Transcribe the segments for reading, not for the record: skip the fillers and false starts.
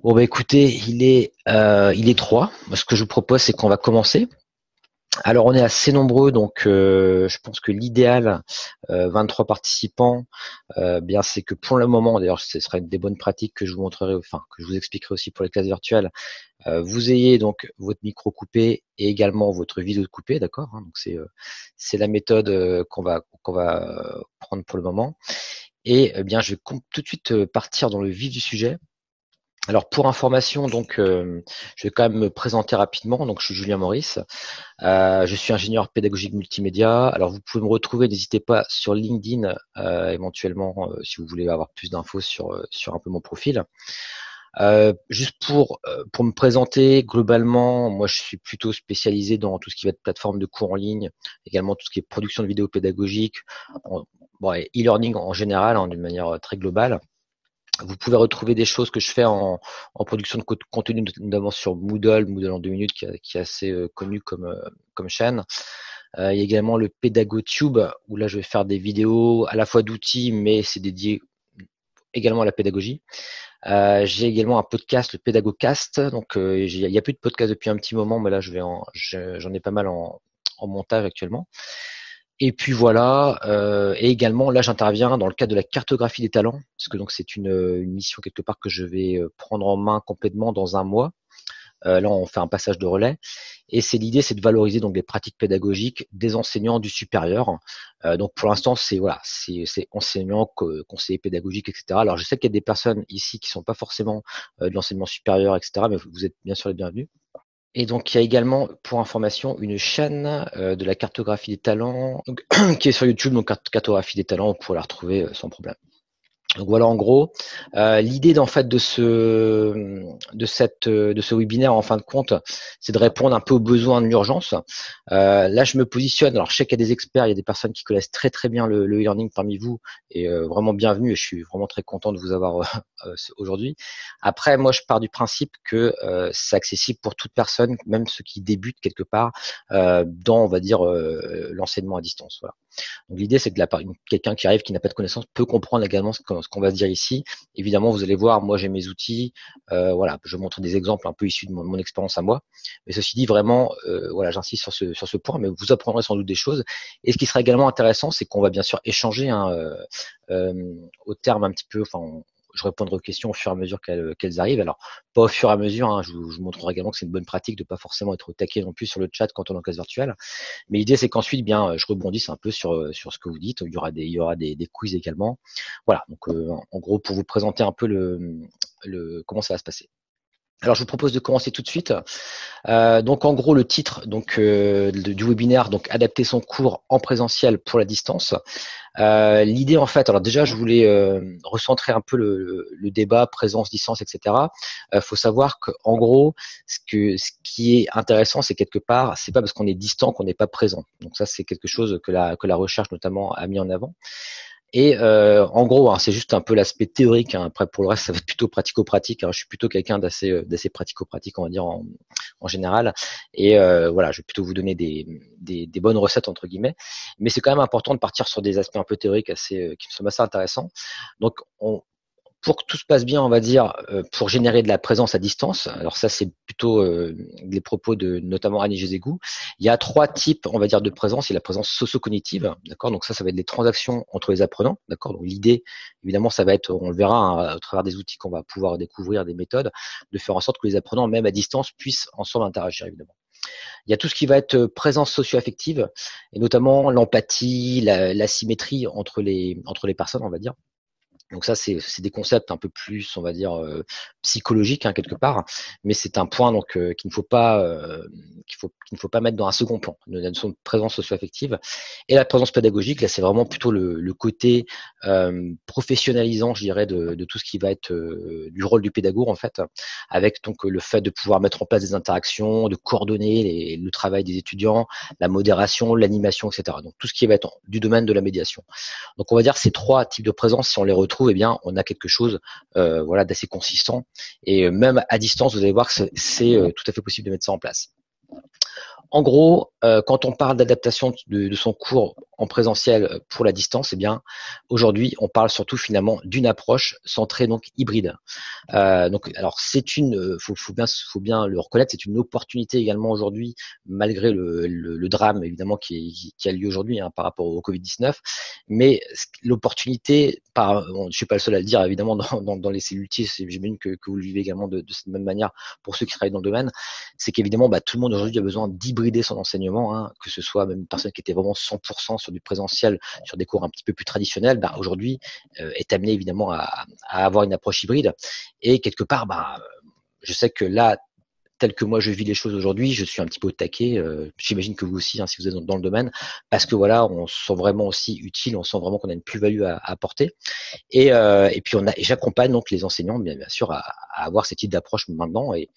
Bon bah écoutez, il est 3. Ce que je vous propose, c'est qu'on va commencer. Alors on est assez nombreux, donc je pense que l'idéal, 23 participants, bien c'est que pour le moment, d'ailleurs ce sera une des bonnes pratiques que je vous montrerai, enfin que je vous expliquerai aussi pour les classes virtuelles. Vous ayez donc votre micro coupé et également votre vidéo coupée, d'accord, hein. Donc c'est la méthode qu'on va prendre pour le moment. Et bien je vais tout de suite partir dans le vif du sujet. Alors pour information, donc je vais quand même me présenter rapidement. Donc je suis Julien Maurice, je suis ingénieur pédagogique multimédia. Alors vous pouvez me retrouver, n'hésitez pas sur LinkedIn éventuellement si vous voulez avoir plus d'infos sur un peu mon profil. Juste pour me présenter globalement, moi je suis plutôt spécialisé dans tout ce qui va être plateforme de cours en ligne, également tout ce qui est production de vidéos pédagogiques, bon, et e-learning en général, hein, d'une manière très globale. Vous pouvez retrouver des choses que je fais en production de contenu, notamment sur Moodle en 2 minutes, qui est assez connu comme chaîne. Il y a également le PédagoTube, où là je vais faire des vidéos à la fois d'outils, mais c'est dédié également à la pédagogie. J'ai également un podcast, le PédagoCast. Donc il n'y a plus de podcast depuis un petit moment, mais là j'en ai pas mal en montage actuellement. Et puis voilà, et également là j'interviens dans le cadre de la cartographie des talents, parce que donc c'est une mission quelque part que je vais prendre en main complètement dans un mois. Là on fait un passage de relais, et l'idée c'est de valoriser donc les pratiques pédagogiques des enseignants du supérieur. Donc pour l'instant c'est enseignants, conseillers pédagogiques, etc. Alors je sais qu'il y a des personnes ici qui sont pas forcément de l'enseignement supérieur, etc. Mais vous êtes bien sûr les bienvenus. Et donc, il y a également, pour information, une chaîne de la cartographie des talents donc, qui est sur YouTube, donc cartographie des talents, vous pourrez la retrouver sans problème. Donc voilà en gros l'idée en fait de ce webinaire en fin de compte, c'est de répondre un peu aux besoins de l'urgence. Là je me positionne, alors je sais qu'il y a des experts, il y a des personnes qui connaissent très très bien le e-learning parmi vous, et vraiment bienvenue, et je suis vraiment très content de vous avoir aujourd'hui. Après moi je pars du principe que c'est accessible pour toute personne, même ceux qui débutent quelque part dans on va dire l'enseignement à distance. Voilà. Donc l'idée, c'est que quelqu'un qui arrive, qui n'a pas de connaissances, peut comprendre également ce qu'on va se dire ici. Évidemment, vous allez voir, moi j'ai mes outils, voilà, je montre des exemples un peu issus de mon expérience à moi. Mais ceci dit, vraiment, voilà, j'insiste sur ce point, mais vous apprendrez sans doute des choses. Et ce qui sera également intéressant, c'est qu'on va bien sûr échanger hein, au terme un petit peu, enfin, je répondrai aux questions au fur et à mesure qu'elles arrivent. Alors, pas au fur et à mesure, hein, je vous montrerai également que c'est une bonne pratique de pas forcément être au taquet non plus sur le chat quand on est en classe virtuelle. Mais l'idée, c'est qu'ensuite, bien, je rebondisse un peu sur ce que vous dites. Il y aura des quiz également. Voilà. Donc, en gros, pour vous présenter un peu comment ça va se passer. Alors, je vous propose de commencer tout de suite. Donc, en gros, le titre du webinaire, donc adapter son cours en présentiel pour la distance. L'idée, en fait, alors déjà, je voulais recentrer un peu le débat présence, distance, etc. Faut savoir qu'en gros, ce qui est intéressant, c'est quelque part, c'est pas parce qu'on est distant qu'on n'est pas présent. Donc ça, c'est quelque chose que la recherche notamment a mis en avant. Et en gros, hein, c'est juste un peu l'aspect théorique, hein. Après, pour le reste, ça va être plutôt pratico-pratique, hein. Je suis plutôt quelqu'un d'assez pratico-pratique, on va dire en général. Et voilà, je vais plutôt vous donner des bonnes recettes entre guillemets. Mais c'est quand même important de partir sur des aspects un peu théoriques qui me semblent assez intéressants. Donc, pour que tout se passe bien, on va dire, pour générer de la présence à distance, alors ça c'est plutôt les propos de notamment Annie Gézégou, il y a 3 types, on va dire, de présence. Il y a la présence socio-cognitive, d'accord, donc ça va être les transactions entre les apprenants, d'accord, donc l'idée, évidemment, ça va être, on le verra hein, à travers des outils qu'on va pouvoir découvrir, des méthodes, de faire en sorte que les apprenants, même à distance, puissent ensemble interagir, évidemment. Il y a tout ce qui va être présence socio-affective, et notamment l'empathie, la symétrie entre les personnes, on va dire. Donc ça, c'est des concepts un peu plus, on va dire, psychologiques hein, quelque part, mais c'est un point donc qu'il ne faut pas mettre dans un second plan. La notion de présence socio-affective et la présence pédagogique, là, c'est vraiment plutôt le côté professionnalisant, je dirais, de tout ce qui va être du rôle du pédagogue en fait, avec donc le fait de pouvoir mettre en place des interactions, de coordonner le travail des étudiants, la modération, l'animation, etc. Donc tout ce qui va être du domaine de la médiation. Donc on va dire que ces 3 types de présence, si on les retrouve, eh bien on a quelque chose voilà, d'assez consistant. Et même à distance, vous allez voir que c'est tout à fait possible de mettre ça en place. En gros, quand on parle d'adaptation de son cours en présentiel pour la distance, eh bien aujourd'hui on parle surtout finalement d'une approche centrée donc hybride. Donc alors c'est faut bien le reconnaître, c'est une opportunité également aujourd'hui malgré le drame évidemment qui a lieu aujourd'hui par rapport au Covid-19, mais l'opportunité, je suis pas le seul à le dire évidemment dans les cellules T, j'imagine que vous le vivez également de cette même manière pour ceux qui travaillent dans le domaine, c'est qu'évidemment tout le monde aujourd'hui a besoin d'hybrider son enseignement, que ce soit même une personne qui était vraiment 100% sur du présentiel, sur des cours un petit peu plus traditionnels, aujourd'hui est amené évidemment à avoir une approche hybride. Et quelque part, je sais que là, tel que moi je vis les choses aujourd'hui, je suis un petit peu au taquet. J'imagine que vous aussi, si vous êtes dans le domaine, parce que voilà, on se sent vraiment aussi utile, on sent vraiment qu'on a une plus-value à apporter. Et puis j'accompagne donc les enseignants, bien sûr, à avoir ce type d'approche maintenant. Et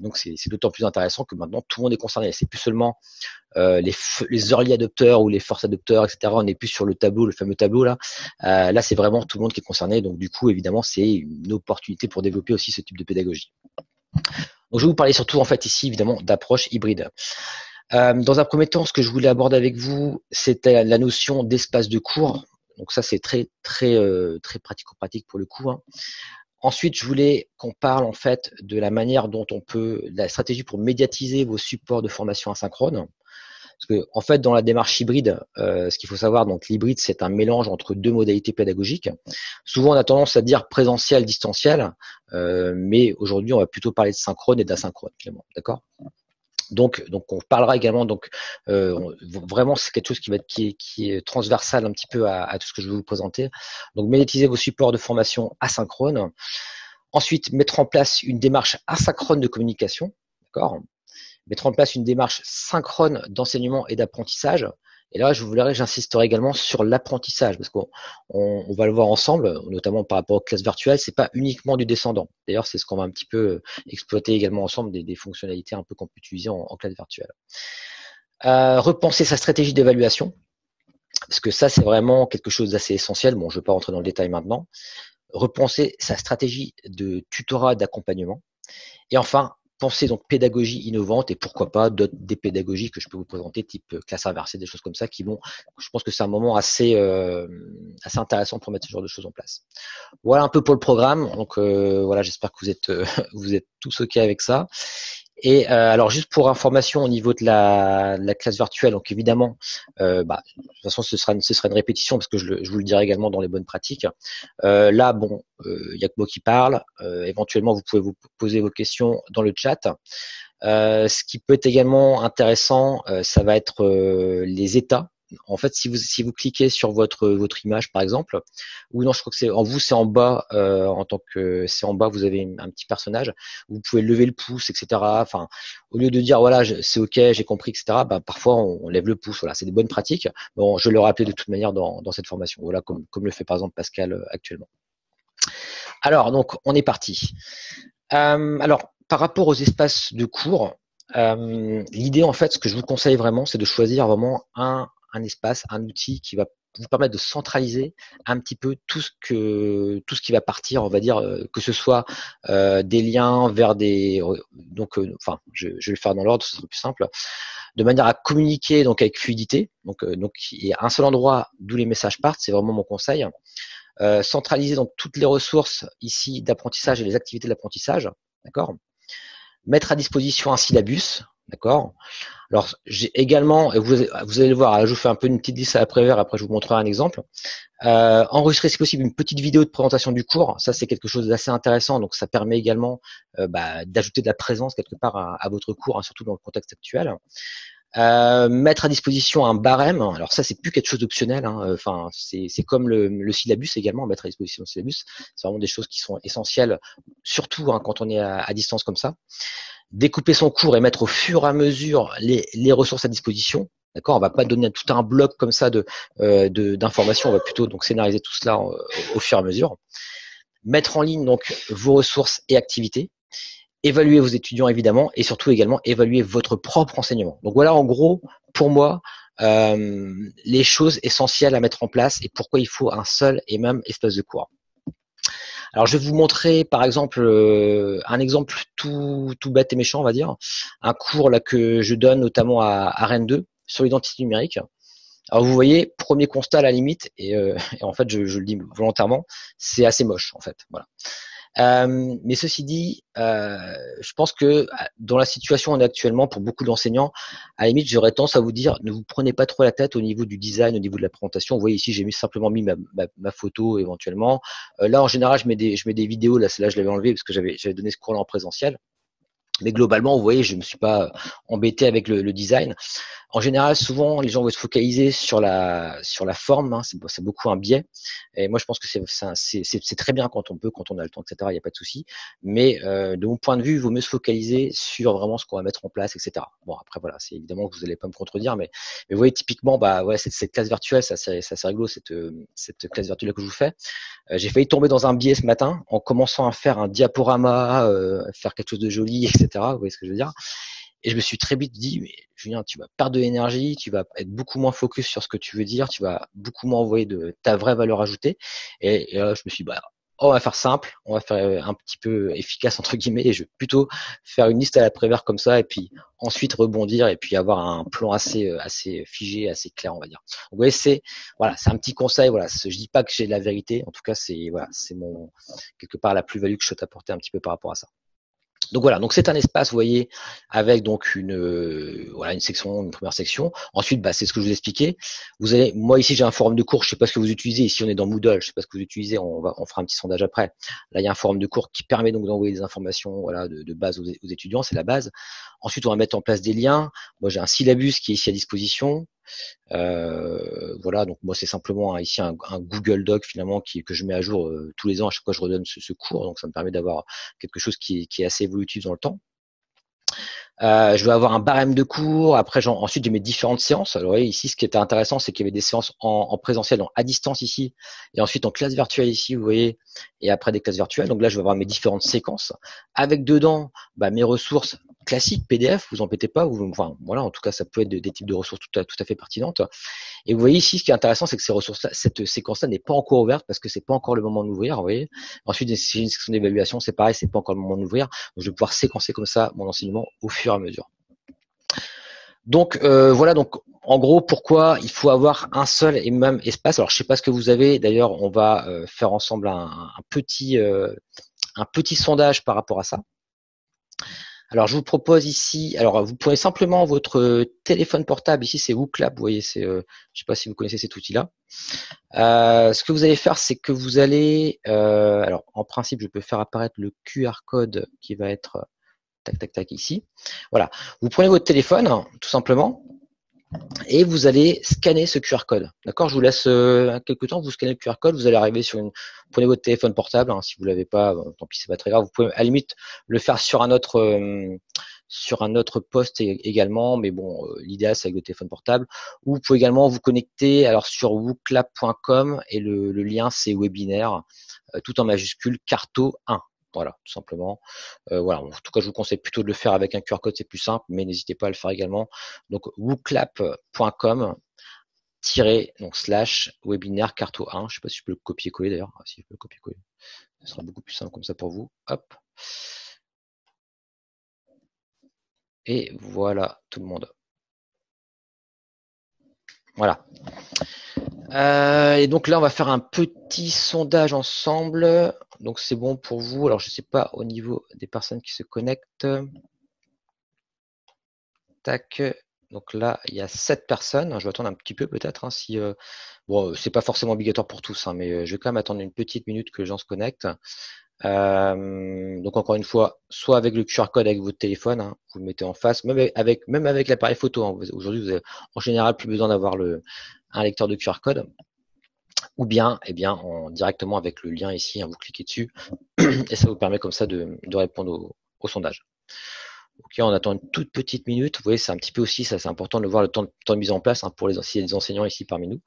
donc c'est d'autant plus intéressant que maintenant tout le monde est concerné. C'est plus seulement les early adopteurs ou les force adopteurs, etc. On n'est plus sur le tableau, le fameux tableau là. Là, c'est vraiment tout le monde qui est concerné. Donc du coup, évidemment, c'est une opportunité pour développer aussi ce type de pédagogie. Donc, je vais vous parler surtout, en fait, ici, évidemment, d'approche hybride. Dans un premier temps, ce que je voulais aborder avec vous, c'était la notion d'espace de cours. Donc, ça, c'est très pratico-pratique pour le coup. Ensuite, je voulais qu'on parle, en fait, de la manière dont la stratégie pour médiatiser vos supports de formation asynchrone. Parce que, en fait, dans la démarche hybride, ce qu'il faut savoir, donc l'hybride, c'est un mélange entre deux modalités pédagogiques. Souvent, on a tendance à dire présentiel, distanciel, mais aujourd'hui, on va plutôt parler de synchrone et d'asynchrone, clairement, d'accord ? Donc, on parlera également, vraiment, c'est quelque chose qui est transversal un petit peu à tout ce que je vais vous présenter. Donc, médiatiser vos supports de formation asynchrone. Ensuite, mettre en place une démarche asynchrone de communication, d'accord ? Mettre en place une démarche synchrone d'enseignement et d'apprentissage. Et là, j'insisterai également sur l'apprentissage, parce qu'on va le voir ensemble, notamment par rapport aux classes virtuelles, c'est pas uniquement du descendant. D'ailleurs, c'est ce qu'on va un petit peu exploiter également ensemble, des fonctionnalités un peu qu'on peut utiliser en classe virtuelle. Repenser sa stratégie d'évaluation, parce que ça, c'est vraiment quelque chose d'assez essentiel. Bon, je ne vais pas rentrer dans le détail maintenant. Repenser sa stratégie de tutorat, d'accompagnement. Et enfin, penser donc pédagogie innovante et pourquoi pas des pédagogies que je peux vous présenter type classe inversée, des choses comme ça qui vont, je pense que c'est un moment assez intéressant pour mettre ce genre de choses en place. Voilà un peu pour le programme. Donc voilà, j'espère que vous êtes tous OK avec ça. Et alors juste pour information au niveau de la classe virtuelle, donc évidemment, de toute façon ce sera une répétition parce que je vous le dirai également dans les bonnes pratiques. Là, bon, il y a que moi qui parle. Éventuellement, vous pouvez vous poser vos questions dans le chat. Ce qui peut être également intéressant, ça va être les états. En fait, si vous cliquez sur votre image, par exemple, ou non, je crois que c'est en bas, c'est en bas, vous avez un petit personnage. Vous pouvez lever le pouce, etc. Enfin, au lieu de dire voilà, c'est ok, j'ai compris, etc. Parfois on lève le pouce. Voilà, c'est des bonnes pratiques. Bon, je le rappelais de toute manière dans cette formation. Voilà, comme le fait par exemple Pascal actuellement. Alors, donc, on est parti. Alors, par rapport aux espaces de cours, l'idée, en fait, ce que je vous conseille vraiment, c'est de choisir vraiment un espace, un outil qui va vous permettre de centraliser un petit peu tout ce qui va partir, on va dire, que ce soit des liens vers des... je vais le faire dans l'ordre, ce sera plus simple, de manière à communiquer donc avec fluidité. Donc, il y a un seul endroit d'où les messages partent, c'est vraiment mon conseil. Centraliser donc toutes les ressources ici d'apprentissage et les activités d'apprentissage, d'accord. Mettre à disposition un syllabus, d'accord. Alors j'ai également, vous allez le voir, là, je vous fais un peu une petite liste à Prévert, après je vous montrerai un exemple. Enregistrer si possible une petite vidéo de présentation du cours, ça c'est quelque chose d'assez intéressant, donc ça permet également d'ajouter de la présence quelque part à votre cours, surtout dans le contexte actuel. Mettre à disposition un barème, alors ça c'est plus quelque chose d'optionnel, enfin c'est comme le syllabus également, mettre à disposition le syllabus, c'est vraiment des choses qui sont essentielles, surtout quand on est à distance comme ça. Découper son cours et mettre au fur et à mesure les ressources à disposition, d'accord, on va pas donner tout un bloc comme ça d'informations, on va plutôt donc scénariser tout cela au fur et à mesure. Mettre en ligne donc vos ressources et activités. Évaluer vos étudiants évidemment et surtout également évaluer votre propre enseignement. Donc voilà en gros pour moi les choses essentielles à mettre en place et pourquoi il faut un seul et même espace de cours. Alors je vais vous montrer par exemple un exemple tout bête et méchant on va dire, un cours là que je donne notamment à Rennes 2 sur l'identité numérique. Alors vous voyez, premier constat à la limite, et en fait je le dis volontairement, c'est assez moche en fait. Voilà. Mais ceci dit, je pense que dans la situation où on est actuellement, pour beaucoup d'enseignants, à la limite, j'aurais tendance à vous dire, ne vous prenez pas trop la tête au niveau du design, au niveau de la présentation. Vous voyez ici, j'ai simplement mis ma photo éventuellement. Là, en général, je mets des vidéos. Là, celle-là, je l'avais enlevé parce que j'avais donné ce cours-là en présentiel. Mais globalement, vous voyez, je me suis pas embêté avec le design. En général, souvent, les gens vont se focaliser sur la forme. Hein, c'est beaucoup un biais. Et moi, je pense que c'est très bien quand on peut, quand on a le temps, etc. Il n'y a pas de souci. Mais de mon point de vue, il vaut mieux se focaliser sur vraiment ce qu'on va mettre en place, etc. Bon, après, voilà, c'est évidemment que vous n'allez pas me contredire, mais vous voyez, typiquement, bah ouais, cette classe virtuelle, ça c'est rigolo, cette classe virtuelle que je vous fais. J'ai failli tomber dans un biais ce matin en commençant à faire un diaporama, faire quelque chose de joli, etc. Vous voyez ce que je veux dire? Et je me suis très vite dit, mais Julien, tu vas perdre de l'énergie, tu vas être beaucoup moins focus sur ce que tu veux dire, tu vas beaucoup moins envoyer de ta vraie valeur ajoutée. Et là, je me suis dit, bah, on va faire simple, on va faire un petit peu efficace entre guillemets, et je vais plutôt faire une liste à la Prévert comme ça, et puis ensuite rebondir, et puis avoir un plan assez figé, assez clair, on va dire. Donc, vous voyez, c'est un petit conseil. Voilà, je dis pas que j'ai de la vérité, en tout cas, c'est mon quelque part la plus-value que je peux t'apporter un petit peu par rapport à ça. Donc voilà, donc c'est un espace, vous voyez, avec donc une section, une première section. Ensuite, bah, c'est ce que je vous expliquais. Vous allez, moi ici j'ai un forum de cours, je sais pas ce que vous utilisez. Ici on est dans Moodle, je sais pas ce que vous utilisez. On fera un petit sondage après. Là il y a un forum de cours qui permet donc d'envoyer des informations, voilà, de base aux étudiants, c'est la base. Ensuite on va mettre en place des liens. Moi j'ai un syllabus qui est ici à disposition. Voilà, donc moi c'est simplement ici un Google Doc finalement que je mets à jour tous les ans à chaque fois que je redonne ce cours, donc ça me permet d'avoir quelque chose qui est assez évolutif dans le temps. Je vais avoir un barème de cours. Après, ensuite, j'ai mes différentes séances. Alors, vous voyez, ici, ce qui était intéressant, c'est qu'il y avait des séances en présentiel, donc à distance ici, et ensuite en classe virtuelle ici, vous voyez, et après des classes virtuelles. Donc là, je vais avoir mes différentes séquences avec dedans mes ressources classiques PDF. Vous embêtez pas. Enfin, voilà, en tout cas, ça peut être des types de ressources tout à fait pertinentes. Et vous voyez ici, ce qui est intéressant, c'est que ces ressources-là, cette séquence-là n'est pas encore ouverte parce que c'est pas encore le moment d'ouvrir. Vous voyez. Ensuite, c'est une section d'évaluation, c'est pareil, c'est pas encore le moment d'ouvrir. Donc, je vais pouvoir séquencer comme ça mon enseignement au fur et à mesure. Donc voilà, donc en gros, pourquoi il faut avoir un seul et même espace. Alors je sais pas ce que vous avez. D'ailleurs, on va faire ensemble un petit sondage par rapport à ça. Alors je vous propose ici. Alors vous prenez simplement votre téléphone portable. Ici c'est WooClap. Vous voyez, je sais pas si vous connaissez cet outil-là. Ce que vous allez faire, c'est que vous allez. Alors en principe, je peux faire apparaître le QR code qui va être tac tac tac ici. Voilà. Vous prenez votre téléphone, tout simplement. Et vous allez scanner ce QR code. D'accord? Je vous laisse quelques temps, vous scannez le QR code, vous allez arriver sur prenez votre téléphone portable, hein, si vous l'avez pas, tant pis, c'est pas très grave. Vous pouvez à la limite le faire sur un autre poste également, mais bon, l'idéal c'est avec le téléphone portable. Ou vous pouvez également vous connecter alors sur wooclap.com et le lien c'est webinaire, tout en majuscule Carto 1. Voilà, tout simplement. Voilà. En tout cas, je vous conseille plutôt de le faire avec un QR code, c'est plus simple, mais n'hésitez pas à le faire également. Donc, wooclap.com // webinaire carto 1. Je ne sais pas si je peux le copier-coller d'ailleurs. Si je peux le copier-coller, ce sera beaucoup plus simple comme ça pour vous. Hop. Et voilà, tout le monde. Voilà. Et donc là, on va faire un petit sondage ensemble. Donc c'est bon pour vous. Alors je ne sais pas au niveau des personnes qui se connectent. Tac. Donc là, il y a 7 personnes. Je vais attendre un petit peu peut-être. Hein, si bon, c'est pas forcément obligatoire pour tous, hein, mais je vais quand même attendre une petite minute que les gens se connectent. Donc encore une fois, soit avec le QR code avec votre téléphone, hein, vous le mettez en face, même avec l'appareil photo. Hein, aujourd'hui, vous avez en général plus besoin d'avoir un lecteur de QR code, ou bien, directement avec le lien ici, hein, vous cliquez dessus et ça vous permet comme ça de répondre au sondage. Ok, on attend une toute petite minute. Vous voyez, c'est un petit peu aussi, ça c'est important de voir le temps de mise en place, hein, pour s'il y a des enseignants ici parmi nous.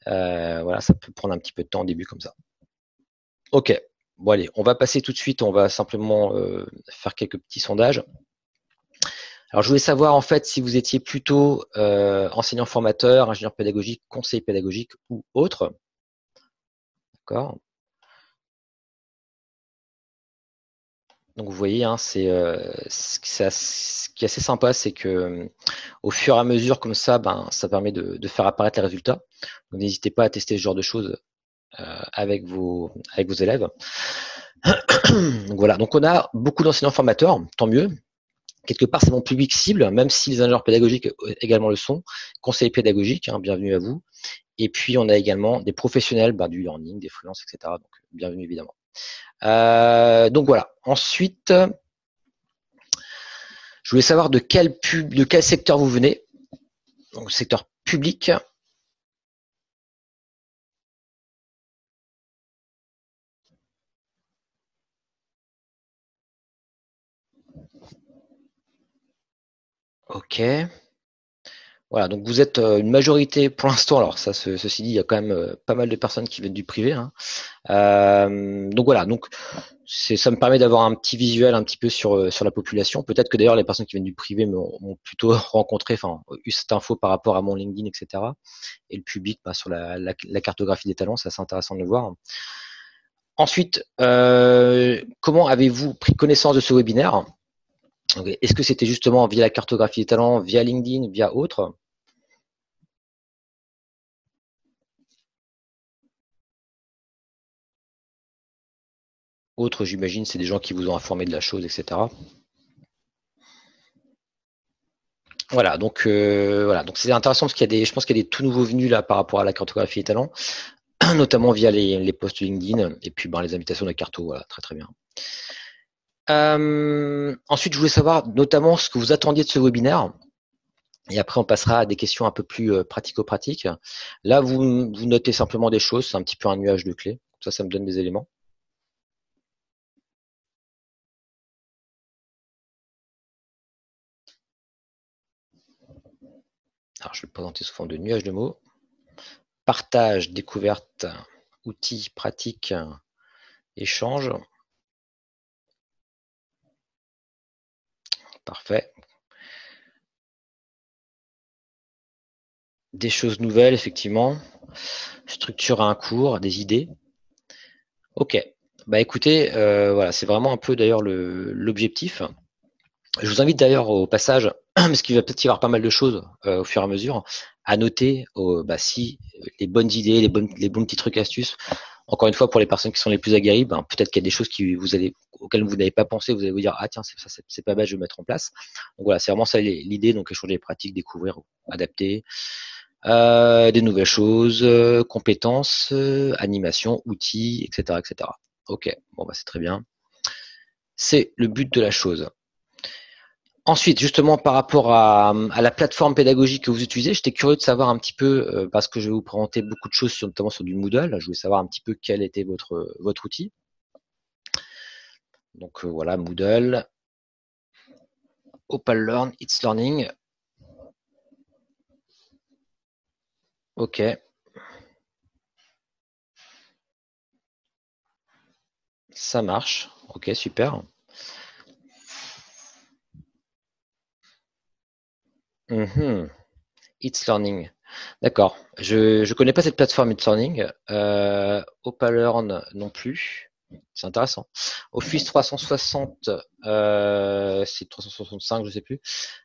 Voilà, ça peut prendre un petit peu de temps au début comme ça. Ok, bon allez, on va passer tout de suite, on va simplement faire quelques petits sondages. Alors je voulais savoir en fait si vous étiez plutôt enseignant formateur, ingénieur pédagogique, conseiller pédagogique ou autre. D'accord. Donc vous voyez, hein, ce qui est assez sympa, c'est que au fur et à mesure comme ça, ben, ça permet de faire apparaître les résultats. Donc n'hésitez pas à tester ce genre de choses avec vos élèves. Donc voilà, donc on a beaucoup d'enseignants formateurs, tant mieux. Quelque part, c'est mon public cible, même si les ingénieurs pédagogiques également le sont. Conseillers pédagogiques, hein, bienvenue à vous. Et puis, on a également des professionnels du learning, des freelances, etc. Donc, bienvenue évidemment. Donc voilà. Ensuite, je voulais savoir de quel secteur vous venez. Donc, secteur public. Ok. Voilà, donc vous êtes une majorité pour l'instant. Alors ça, ceci dit, il y a quand même pas mal de personnes qui viennent du privé, hein. Donc voilà, donc ça me permet d'avoir un petit visuel un petit peu sur la population. Peut-être que d'ailleurs les personnes qui viennent du privé m'ont plutôt rencontré, enfin eu cette info par rapport à mon LinkedIn, etc. Et le public sur la cartographie des talents, c'est assez intéressant de le voir. Ensuite, comment avez-vous pris connaissance de ce webinaire? Est-ce que c'était justement via la cartographie des talents, via LinkedIn, via autre? Autre, j'imagine, c'est des gens qui vous ont informé de la chose, etc. Voilà, donc c'est intéressant parce qu'il y a je pense qu'il y a des tout nouveaux venus là par rapport à la cartographie des talents, notamment via les posts LinkedIn et puis les invitations de carto, voilà, très très bien. Ensuite, je voulais savoir notamment ce que vous attendiez de ce webinaire. Et après, on passera à des questions un peu plus pratico-pratiques. Là, vous notez simplement des choses, c'est un petit peu un nuage de clés. Ça me donne des éléments. Alors, je vais le présenter sous forme de nuage de mots. Partage, découverte, outils, pratiques, échange. Parfait. Des choses nouvelles, effectivement. Structure à un cours, des idées. Ok. Bah écoutez, voilà, c'est vraiment un peu d'ailleurs l'objectif. Je vous invite d'ailleurs au passage, parce qu'il va peut-être y avoir pas mal de choses au fur et à mesure, à noter si les bonnes idées, les bons petits trucs astuces. Encore une fois, pour les personnes qui sont les plus aguerries, peut-être qu'il y a des choses auxquelles vous n'avez pas pensé, vous allez vous dire ah tiens c'est pas bête, je vais mettre en place. Donc voilà, c'est vraiment ça l'idée, donc échanger les pratiques, découvrir, adapter, des nouvelles choses, compétences, animation, outils, etc., etc. Ok, bon c'est très bien. C'est le but de la chose. Ensuite, justement, par rapport à la plateforme pédagogique que vous utilisez, j'étais curieux de savoir un petit peu, parce que je vais vous présenter beaucoup de choses, notamment sur du Moodle. Je voulais savoir un petit peu quel était votre outil. Donc voilà, Moodle, Opal Learn, It's Learning. Ok. Ça marche. Ok, super. It's Learning. D'accord. Je connais pas cette plateforme It's Learning. Opal Learn non plus. C'est intéressant. Office 360, c'est 365, je sais plus.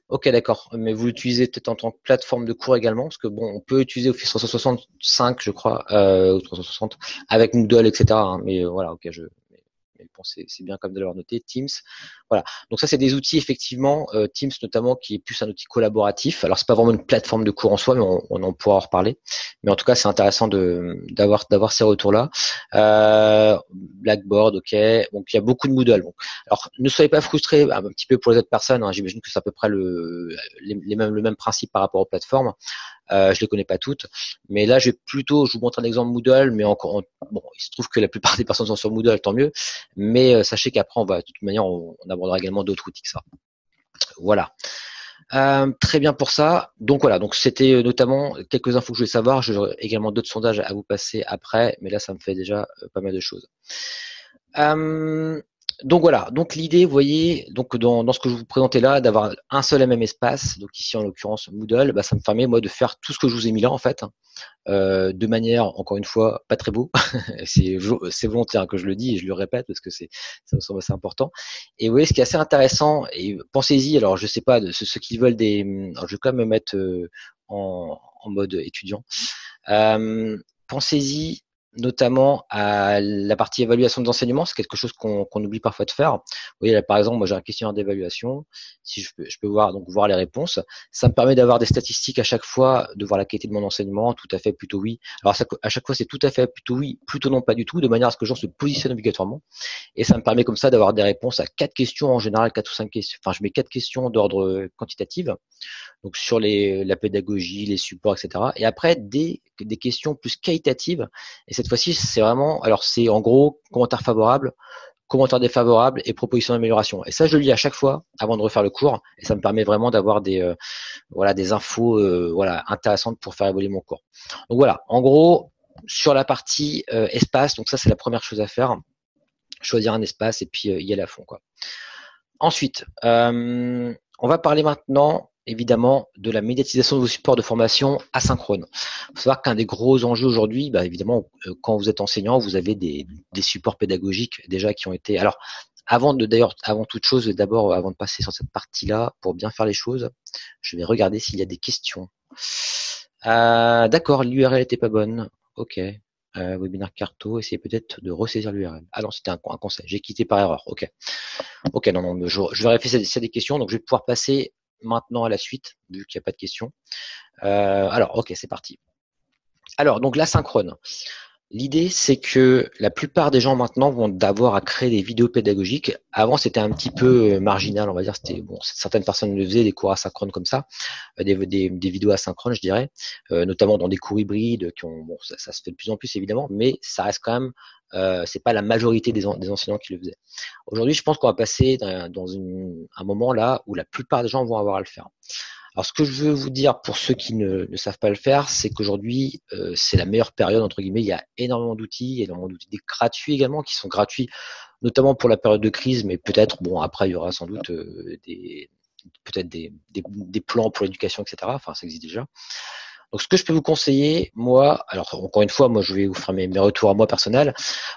Ok, d'accord. Mais vous l'utilisez peut-être en tant que plateforme de cours également, parce que bon, on peut utiliser Office 365, je crois, ou 360, avec Moodle, etc., hein. Mais voilà, ok, mais bon, c'est bien comme de l'avoir noté. Teams, voilà. Donc ça, c'est des outils effectivement. Teams notamment, qui est plus un outil collaboratif. Alors c'est pas vraiment une plateforme de cours en soi, mais on en pourra en reparler. Mais en tout cas, c'est intéressant d'avoir ces retours-là. Blackboard, ok. Donc il y a beaucoup de Moodle. Donc, alors ne soyez pas frustrés un petit peu pour les autres personnes, hein. J'imagine que c'est à peu près le même principe par rapport aux plateformes. Je les connais pas toutes, mais là je vous montre un exemple Moodle, mais encore bon, il se trouve que la plupart des personnes sont sur Moodle, tant mieux. Mais sachez qu'après de toute manière on abordera également d'autres outils que ça. Voilà. Très bien pour ça. Donc voilà, donc c'était notamment quelques infos que je voulais savoir. J'aurai également d'autres sondages à vous passer après, mais là ça me fait déjà pas mal de choses. Donc voilà, donc l'idée, vous voyez, donc dans ce que je vous présentais là, d'avoir un seul et même espace, donc ici en l'occurrence Moodle, bah, ça me permet moi de faire tout ce que je vous ai mis là en fait, de manière, encore une fois, pas très beau. c'est volontaire que je le dis et je le répète parce que ça me semble assez important. Et vous voyez, ce qui est assez intéressant, et pensez-y, alors je sais pas, de ceux qui veulent alors je vais quand même me mettre en mode étudiant. Pensez-y notamment à la partie évaluation des enseignements, c'est quelque chose qu'on oublie parfois de faire. Vous voyez là par exemple, moi j'ai un questionnaire d'évaluation, si je peux voir les réponses, ça me permet d'avoir des statistiques à chaque fois, de voir la qualité de mon enseignement, tout à fait, plutôt oui. Alors à chaque fois c'est tout à fait, plutôt oui, plutôt non, pas du tout, de manière à ce que les gens se positionnent obligatoirement. Et ça me permet comme ça d'avoir des réponses à 4 questions en général, 4 ou 5 questions. Enfin, je mets 4 questions d'ordre quantitatif, donc sur la pédagogie, les supports, etc. Et après des questions plus qualitatives. Et cette fois-ci, c'est vraiment, alors c'est en gros commentaires favorables, commentaires défavorables et propositions d'amélioration. Et ça, je le lis à chaque fois avant de refaire le cours. Et ça me permet vraiment d'avoir des infos intéressantes pour faire évoluer mon cours. Donc voilà, en gros, sur la partie espace, donc ça c'est la première chose à faire. Choisir un espace et puis y aller à fond, quoi. Ensuite, on va parler maintenant évidemment de la médiatisation de vos supports de formation asynchrone. Il faut savoir qu'un des gros enjeux aujourd'hui, bah, évidemment, quand vous êtes enseignant, vous avez des supports pédagogiques déjà qui ont été. Alors, avant toute chose, d'abord, avant de passer sur cette partie-là, pour bien faire les choses, je vais regarder s'il y a des questions. D'accord, l'URL n'était pas bonne. Ok. Webinaire Carto, essayez peut-être de ressaisir l'URL. Ah non, c'était un conseil. J'ai quitté par erreur. Ok. Ok, non, je vérifie s'il y a des questions. Donc, je vais pouvoir passer maintenant à la suite, vu qu'il n'y a pas de questions. Alors, ok, c'est parti. Alors, donc l'asynchrone. L'idée, c'est que la plupart des gens maintenant vont d'avoir à créer des vidéos pédagogiques. Avant, c'était un petit peu marginal, on va dire. C'était bon, certaines personnes le faisaient, des cours asynchrones comme ça, des vidéos asynchrones, je dirais, notamment dans des cours hybrides qui ont, bon, ça se fait de plus en plus évidemment, mais ça reste quand même, c'est pas la majorité des enseignants qui le faisaient. Aujourd'hui, je pense qu'on va passer dans un moment là où la plupart des gens vont avoir à le faire. Alors, ce que je veux vous dire pour ceux qui ne savent pas le faire, c'est qu'aujourd'hui, c'est la meilleure période, entre guillemets. Il y a énormément d'outils, des gratuits également, qui sont gratuits, notamment pour la période de crise, mais peut-être, bon, après, il y aura sans doute des plans pour l'éducation, etc. Enfin, ça existe déjà. Donc, ce que je peux vous conseiller, moi, alors encore une fois, moi, je vais vous faire mes retours à moi personnels.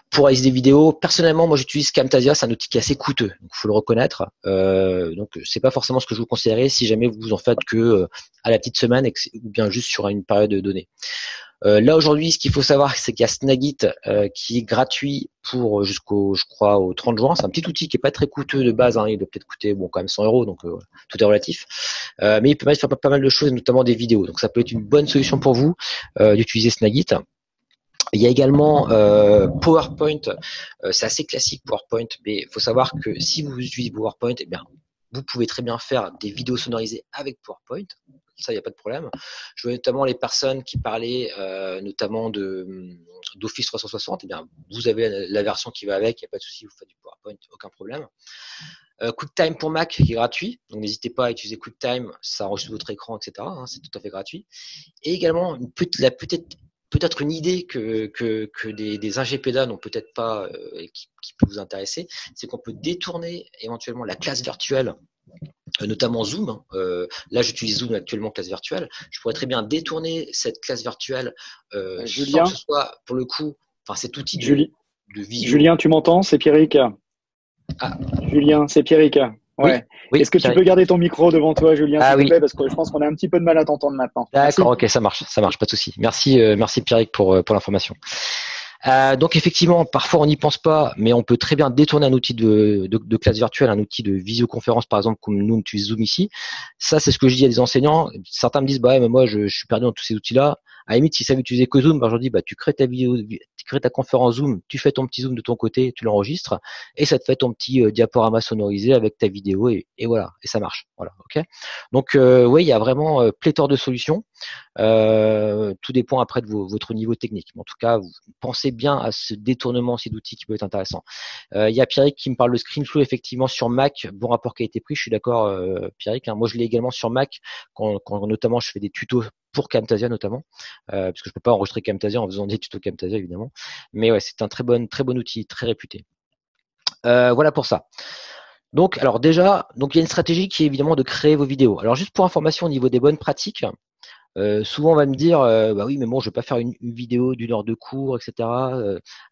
Pour réaliser des vidéos, personnellement, moi, j'utilise Camtasia, c'est un outil qui est assez coûteux, donc faut le reconnaître. Donc, c'est pas forcément ce que je vous conseillerais si jamais vous en faites que à la petite semaine ou bien juste sur une période donnée. Là aujourd'hui, ce qu'il faut savoir, c'est qu'il y a Snagit qui est gratuit pour je crois, au 30 juin. C'est un petit outil qui est pas très coûteux de base. Hein. Il doit peut-être coûter bon quand même 100 €, donc tout est relatif. Mais il permet de faire pas mal de choses, notamment des vidéos. Donc ça peut être une bonne solution pour vous d'utiliser Snagit. Il y a également PowerPoint. C'est assez classique PowerPoint, mais il faut savoir que si vous utilisez PowerPoint, eh bien, vous pouvez très bien faire des vidéos sonorisées avec PowerPoint. Ça, il n'y a pas de problème. Je vois notamment les personnes qui parlaient notamment d'Office 360. Eh bien, vous avez la version qui va avec, il n'y a pas de souci, vous faites du PowerPoint, aucun problème. QuickTime pour Mac qui est gratuit, donc n'hésitez pas à utiliser QuickTime, ça enregistre votre écran, etc. Hein, c'est tout à fait gratuit. Et également peut-être une idée que des ingépédas n'ont peut-être pas qui peut vous intéresser, c'est qu'on peut détourner éventuellement la classe virtuelle, notamment Zoom. Là, j'utilise Zoom actuellement, classe virtuelle. Je pourrais très bien détourner cette classe virtuelle sans que ce soit, pour le coup, enfin cet outil de visio. Julien, tu m'entends? C'est Pierrick. Ah. Julien, c'est Pierrick. Ouais. Oui, est-ce que tu peux garder ton micro devant toi, Julien, s'il te plaît, parce que je pense qu'on a un petit peu de mal à t'entendre maintenant. D'accord, ok, ça marche, pas de souci. Merci Pierrick pour l'information. Donc effectivement, parfois on n'y pense pas, mais on peut très bien détourner un outil de classe virtuelle, un outil de visioconférence par exemple, comme nous on utilise Zoom ici. Ça, c'est ce que je dis à des enseignants. Certains me disent, bah ouais, mais moi je suis perdu dans tous ces outils-là. À la limite, si ça veut utiliser que Zoom, bah, je leur dis, bah tu crées ta vidéo, tu crées ta conférence Zoom, tu fais ton petit Zoom de ton côté, tu l'enregistres, et ça te fait ton petit diaporama sonorisé avec ta vidéo, et voilà, et ça marche. Voilà, ok. Donc oui, il y a vraiment pléthore de solutions. Tout dépend après de votre niveau technique. Mais en tout cas, vous pensez bien à ce détournement aussi d'outils qui peut être intéressant. Il y a Pierrick qui me parle de ScreenFlow effectivement sur Mac, bon rapport qualité-prix. Je suis d'accord, Pierrick. Hein. Moi, je l'ai également sur Mac quand notamment je fais des tutos pour Camtasia notamment, parce que je peux pas enregistrer Camtasia en faisant des tutos Camtasia évidemment. Mais ouais, c'est un très bon outil, très réputé. Voilà pour ça. Donc, alors déjà, donc il y a une stratégie qui est évidemment de créer vos vidéos. Alors juste pour information au niveau des bonnes pratiques, souvent on va me dire, bah oui, mais bon, je vais pas faire une vidéo d'une heure de cours, etc.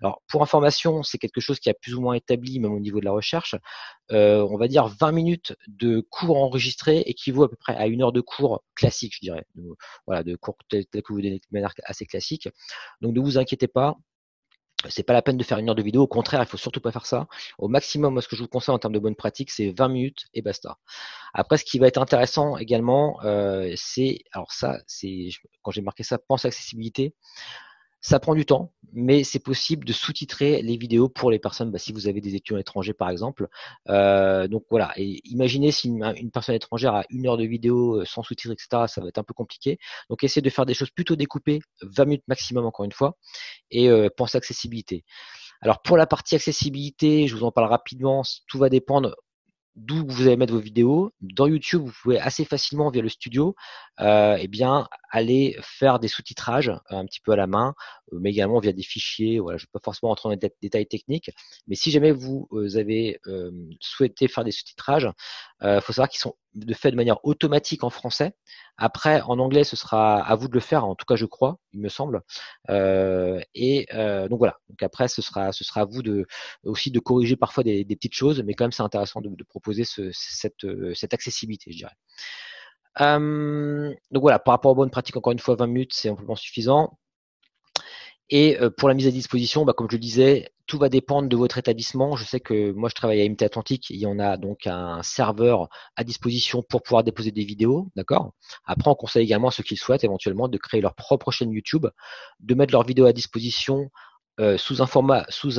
Alors pour information, c'est quelque chose qui a plus ou moins établi, même au niveau de la recherche. On va dire 20 minutes de cours enregistrés équivaut à peu près à une heure de cours classique, je dirais. Voilà, de cours tel que vous donnez de manière assez classique. Donc ne vous inquiétez pas. C'est pas la peine de faire une heure de vidéo. Au contraire, il faut surtout pas faire ça. Au maximum, moi, ce que je vous conseille en termes de bonne pratique, c'est 20 minutes et basta. Après, ce qui va être intéressant également, c'est, alors ça, c'est quand j'ai marqué ça, pense accessibilité. Ça prend du temps, mais c'est possible de sous-titrer les vidéos pour les personnes, si vous avez des étudiants étrangers par exemple. Donc voilà, et imaginez si une personne étrangère a une heure de vidéo sans sous-titres, etc., ça va être un peu compliqué. Donc essayez de faire des choses plutôt découpées, 20 minutes maximum encore une fois, et pensez accessibilité. Alors pour la partie accessibilité, je vous en parle rapidement, tout va dépendre d'où vous allez mettre vos vidéos. Dans YouTube, vous pouvez assez facilement via le studio, aller faire des sous-titrages un petit peu à la main, mais également via des fichiers. Voilà, je ne vais pas forcément rentrer dans les détails techniques, mais si jamais vous avez souhaité faire des sous-titrages, faut savoir qu'ils sont faits de manière automatique en français. Après, en anglais, ce sera à vous de le faire. En tout cas, je crois, il me semble. Donc voilà. Donc après, ce sera à vous aussi de corriger parfois des petites choses, mais quand même, c'est intéressant de proposer cette accessibilité, je dirais. Donc voilà, par rapport aux bonnes pratiques, encore une fois, 20 minutes, c'est amplement suffisant. Et pour la mise à disposition, comme je le disais, tout va dépendre de votre établissement. Je sais que moi, je travaille à MT Atlantique. Il y en a donc un serveur à disposition pour pouvoir déposer des vidéos. D'accord. Après, on conseille également à ceux qui le souhaitent éventuellement de créer leur propre chaîne YouTube, de mettre leurs vidéos à disposition sous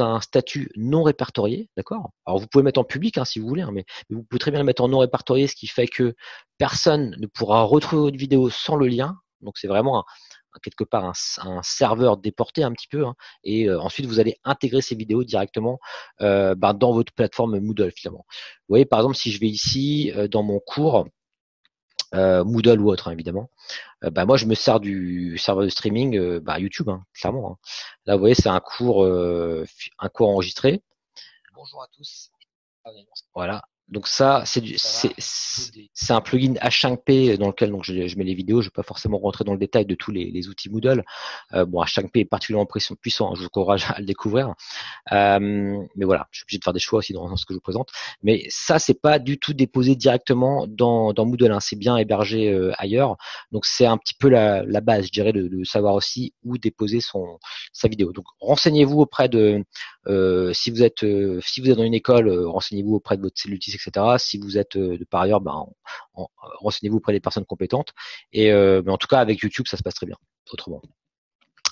un statut non répertorié, d'accord. Alors vous pouvez mettre en public si vous voulez, mais vous pouvez très bien le mettre en non répertorié, ce qui fait que personne ne pourra retrouver votre vidéo sans le lien. Donc c'est vraiment quelque part un serveur déporté un petit peu, et ensuite vous allez intégrer ces vidéos directement dans votre plateforme Moodle finalement. Vous voyez par exemple si je vais ici dans mon cours Moodle ou autre évidemment, moi je me sers du serveur de streaming YouTube clairement. Là vous voyez c'est un cours enregistré. Bonjour à tous. Voilà. Donc ça, c'est un plugin H5P dans lequel donc je mets les vidéos. Je ne vais pas forcément rentrer dans le détail de tous les outils Moodle. H5P est particulièrement puissant. Je vous encourage à le découvrir. Mais voilà, je suis obligé de faire des choix aussi dans ce que je vous présente. Mais ça, c'est pas du tout déposé directement dans Moodle. C'est bien hébergé ailleurs. Donc c'est un petit peu la base, je dirais, de savoir aussi où déposer sa vidéo. Donc renseignez-vous auprès de si vous êtes dans une école, renseignez-vous auprès de votre CELUTIS, etc. Si vous êtes par ailleurs, renseignez-vous auprès des personnes compétentes. Mais en tout cas, avec YouTube, ça se passe très bien. Autrement.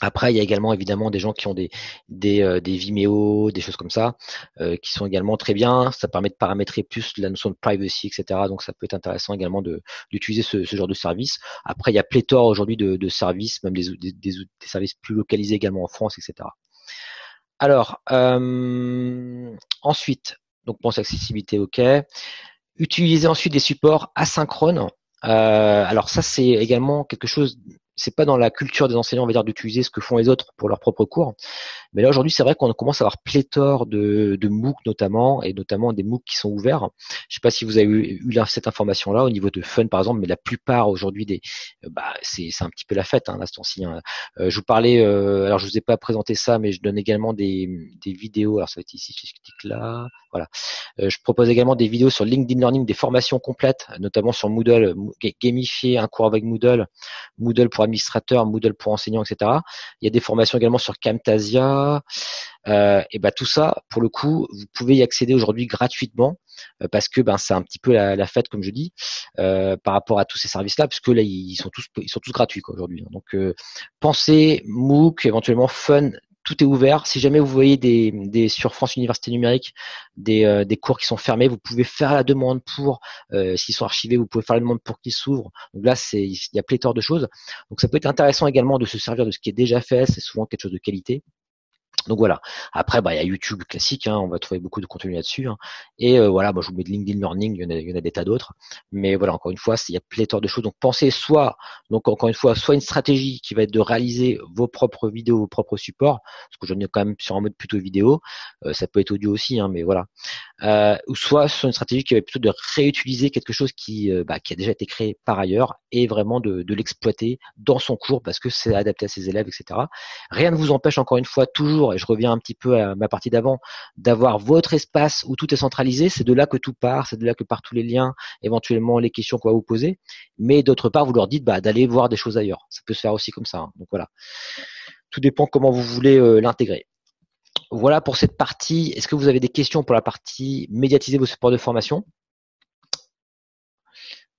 Après, il y a également évidemment des gens qui ont des Vimeo, des choses comme ça, qui sont également très bien. Ça permet de paramétrer plus la notion de privacy, etc. Donc ça peut être intéressant également d'utiliser ce genre de service. Après, il y a pléthore aujourd'hui de services, même des services plus localisés également en France, etc. Alors, ensuite, donc pense accessibilité, ok. Utiliser ensuite des supports asynchrones. Alors ça, c'est également quelque chose, c'est pas dans la culture des enseignants, on va dire, d'utiliser ce que font les autres pour leurs propres cours. Mais là, aujourd'hui, c'est vrai qu'on commence à avoir pléthore de MOOC notamment, et notamment des MOOC qui sont ouverts. Je sais pas si vous avez eu cette information-là au niveau de Fun, par exemple, mais la plupart aujourd'hui, c'est un petit peu la fête, à ce temps-ci. Je vous parlais, alors je vous ai pas présenté ça, mais je donne également des vidéos. Alors ça va être ici, si je clique là, voilà. Je propose également des vidéos sur LinkedIn Learning, des formations complètes, notamment sur Moodle, gamifier un cours avec Moodle, Moodle pour administrateurs, Moodle pour enseignants, etc. Il y a des formations également sur Camtasia. Tout ça, pour le coup, vous pouvez y accéder aujourd'hui gratuitement parce que c'est un petit peu la fête, comme je dis, par rapport à tous ces services-là, puisque là ils sont tous gratuits aujourd'hui. Donc pensez MOOC, éventuellement Fun. Tout est ouvert. Si jamais vous voyez sur France Université Numérique des cours qui sont fermés, vous pouvez faire la demande pour, s'ils sont archivés, vous pouvez faire la demande pour qu'ils s'ouvrent. Donc là, il y a pléthore de choses. Donc ça peut être intéressant également de se servir de ce qui est déjà fait. C'est souvent quelque chose de qualité. Donc voilà. Après, il y a YouTube classique, hein, on va trouver beaucoup de contenu là-dessus. Hein. Et voilà, moi je vous mets de LinkedIn Learning, il y en a des tas d'autres. Mais voilà, encore une fois, il y a pléthore de choses. Donc pensez donc encore une fois, soit une stratégie qui va être de réaliser vos propres vidéos, vos propres supports, parce que j'en ai quand même sur un mode plutôt vidéo. Ça peut être audio aussi, hein, mais voilà. Ou soit sur une stratégie qui va être plutôt de réutiliser quelque chose qui a déjà été créé par ailleurs et vraiment de l'exploiter dans son cours parce que c'est adapté à ses élèves, etc. Rien ne vous empêche, encore une fois, toujours, et je reviens un petit peu à ma partie d'avant, d'avoir votre espace où tout est centralisé. C'est de là que tout part, c'est de là que partent tous les liens, éventuellement les questions qu'on va vous poser. Mais d'autre part, vous leur dites d'aller voir des choses ailleurs. Ça peut se faire aussi comme ça. Hein. Donc voilà. Tout dépend comment vous voulez l'intégrer. Voilà pour cette partie. Est-ce que vous avez des questions pour la partie médiatiser vos supports de formation?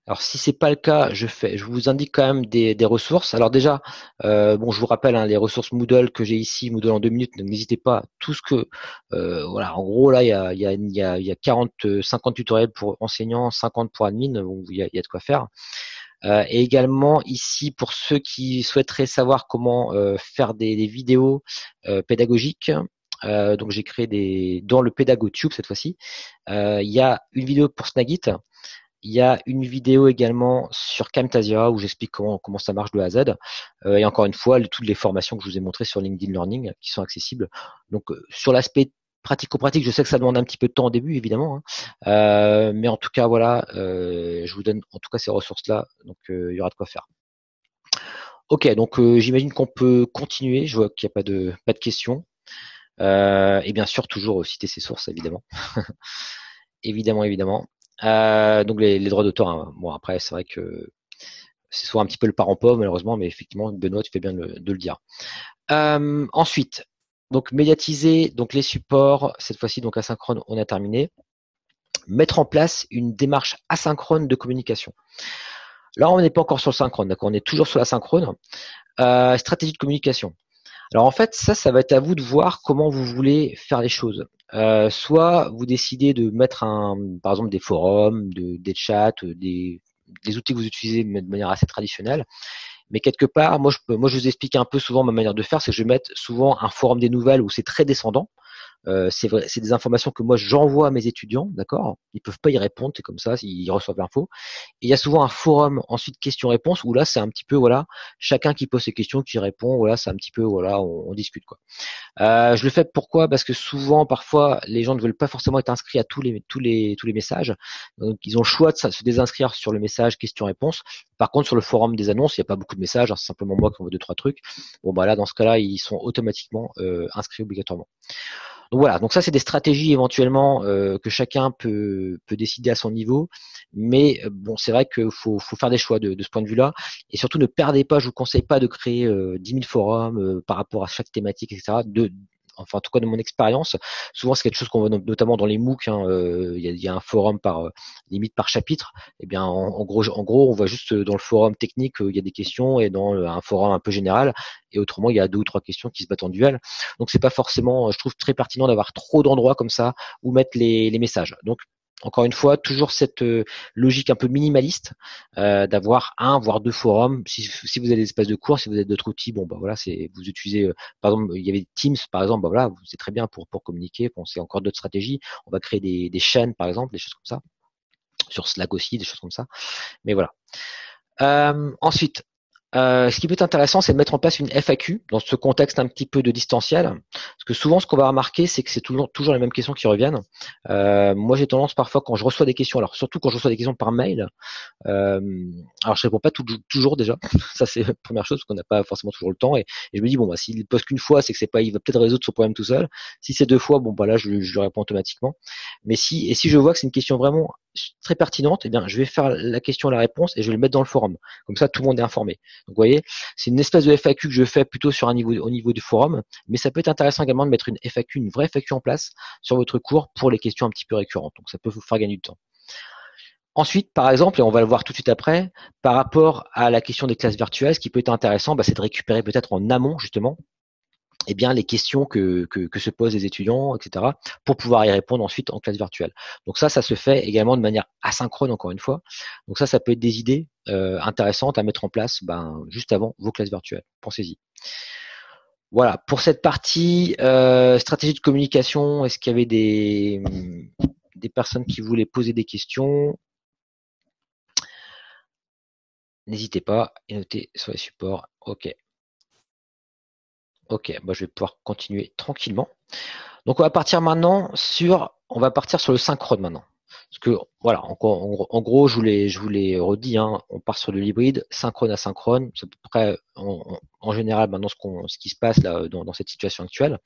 Alors si c'est pas le cas, je vous indique quand même des ressources. Alors déjà, je vous rappelle les ressources Moodle que j'ai ici, Moodle en 2 minutes. Donc n'hésitez pas. Tout ce que voilà, en gros là, il y a 40, 50 tutoriels pour enseignants, 50 pour admin. Donc il y a de quoi faire. Et également ici pour ceux qui souhaiteraient savoir comment faire des vidéos pédagogiques. Donc j'ai créé dans le PédagoTube cette fois-ci. Il y a une vidéo pour Snagit. Il y a une vidéo également sur Camtasia où j'explique comment ça marche de A à Z. Et encore une fois, toutes les formations que je vous ai montrées sur LinkedIn Learning qui sont accessibles. Donc sur l'aspect pratico-pratique, je sais que ça demande un petit peu de temps au début, évidemment. Hein. Mais en tout cas, voilà, je vous donne en tout cas ces ressources-là. Donc il y aura de quoi faire. Ok, donc j'imagine qu'on peut continuer. Je vois qu'il n'y a pas de questions. Et bien sûr, toujours citer ses sources, évidemment. évidemment. Donc les droits d'auteur, hein. Bon après c'est vrai que c'est soit un petit peu le parent pauvre malheureusement, mais effectivement Benoît tu fais bien de le dire. Ensuite, donc médiatiser donc les supports, cette fois-ci donc asynchrone, on a terminé. Mettre en place une démarche asynchrone de communication. Là on n'est pas encore sur le synchrone, d'accord, on est toujours sur la synchrone. Stratégie de communication. Alors en fait, ça va être à vous de voir comment vous voulez faire les choses. Soit vous décidez de mettre par exemple des forums, des chats, des outils que vous utilisez de manière assez traditionnelle. Mais quelque part, moi je vous explique un peu souvent ma manière de faire, c'est que je vais mettre souvent un forum des nouvelles où c'est très descendant. C'est vrai, c'est des informations que moi j'envoie à mes étudiants, d'accord. Ils peuvent pas y répondre, c'est comme ça, ils reçoivent l'info. Et il y a souvent un forum ensuite questions-réponses où là c'est un petit peu voilà, chacun qui pose ses questions, qui répond, voilà, c'est un petit peu voilà, on discute quoi. Je le fais pourquoi? Parce que souvent, parfois, les gens ne veulent pas forcément être inscrits à tous les messages. Donc, ils ont le choix de se désinscrire sur le message questions-réponses. Par contre, sur le forum des annonces, il n'y a pas beaucoup de messages. Hein, c'est simplement moi qui envoie 2-3 trucs. Bon, là, dans ce cas-là, ils sont automatiquement inscrits obligatoirement. Donc voilà, donc ça c'est des stratégies éventuellement que chacun peut décider à son niveau, mais bon c'est vrai qu'il faut faire des choix de ce point de vue-là, et surtout ne perdez pas, je vous conseille pas de créer 10 000 forums par rapport à chaque thématique, etc. Enfin en tout cas de mon expérience, souvent c'est quelque chose qu'on voit notamment dans les MOOC, hein, il y a un forum limite par chapitre, et bien en gros on voit juste dans le forum technique il y a des questions, et dans un forum un peu général, et autrement il y a 2 ou 3 questions qui se battent en duel. Donc c'est pas forcément, je trouve très pertinent d'avoir trop d'endroits comme ça où mettre les messages. Donc encore une fois, toujours cette logique un peu minimaliste d'avoir un voire 2 forums. Si vous avez des espaces de cours, si vous avez d'autres outils, bon voilà, vous utilisez par exemple, il y avait Teams par exemple, voilà, c'est très bien pour communiquer. Bon, c'est encore d'autres stratégies. On va créer des chaînes par exemple, des choses comme ça. Sur Slack aussi, des choses comme ça. Mais voilà. Ensuite, ce qui peut être intéressant, c'est de mettre en place une FAQ dans ce contexte un petit peu de distanciel. Parce que souvent, ce qu'on va remarquer, c'est que c'est toujours les mêmes questions qui reviennent. Moi, j'ai tendance parfois, quand je reçois des questions, alors surtout quand je reçois des questions par mail, alors je réponds pas toujours déjà. Ça, c'est la première chose, parce qu'on n'a pas forcément toujours le temps. Et je me dis, bon, s'il pose qu'une fois, c'est que il va peut-être résoudre son problème tout seul. Si c'est 2 fois, bon, là, je lui réponds automatiquement. Mais si je vois que c'est une question vraiment très pertinente, eh bien, je vais faire la question et la réponse et je vais le mettre dans le forum. Comme ça, tout le monde est informé. Donc, vous voyez, c'est une espèce de FAQ que je fais plutôt sur au niveau du forum, mais ça peut être intéressant également de mettre une vraie FAQ en place sur votre cours pour les questions un petit peu récurrentes. Donc, ça peut vous faire gagner du temps. Ensuite, par exemple, et on va le voir tout de suite après, par rapport à la question des classes virtuelles, ce qui peut être intéressant, c'est de récupérer peut-être en amont, justement, les questions que se posent les étudiants, etc., pour pouvoir y répondre ensuite en classe virtuelle. Donc ça se fait également de manière asynchrone, encore une fois. Donc ça peut être des idées intéressantes à mettre en place juste avant vos classes virtuelles. Pensez-y. Voilà, pour cette partie stratégie de communication, est-ce qu'il y avait des personnes qui voulaient poser des questions? N'hésitez pas et notez sur les supports. Ok. Ok, bah, je vais pouvoir continuer tranquillement. Donc on va partir maintenant on va partir sur le synchrone maintenant. Parce que voilà, en gros, je vous l'ai redit, hein, on part sur de l'hybride, synchrone à synchrone. C'est à peu près en général maintenant ce qui se passe là dans cette situation actuelle.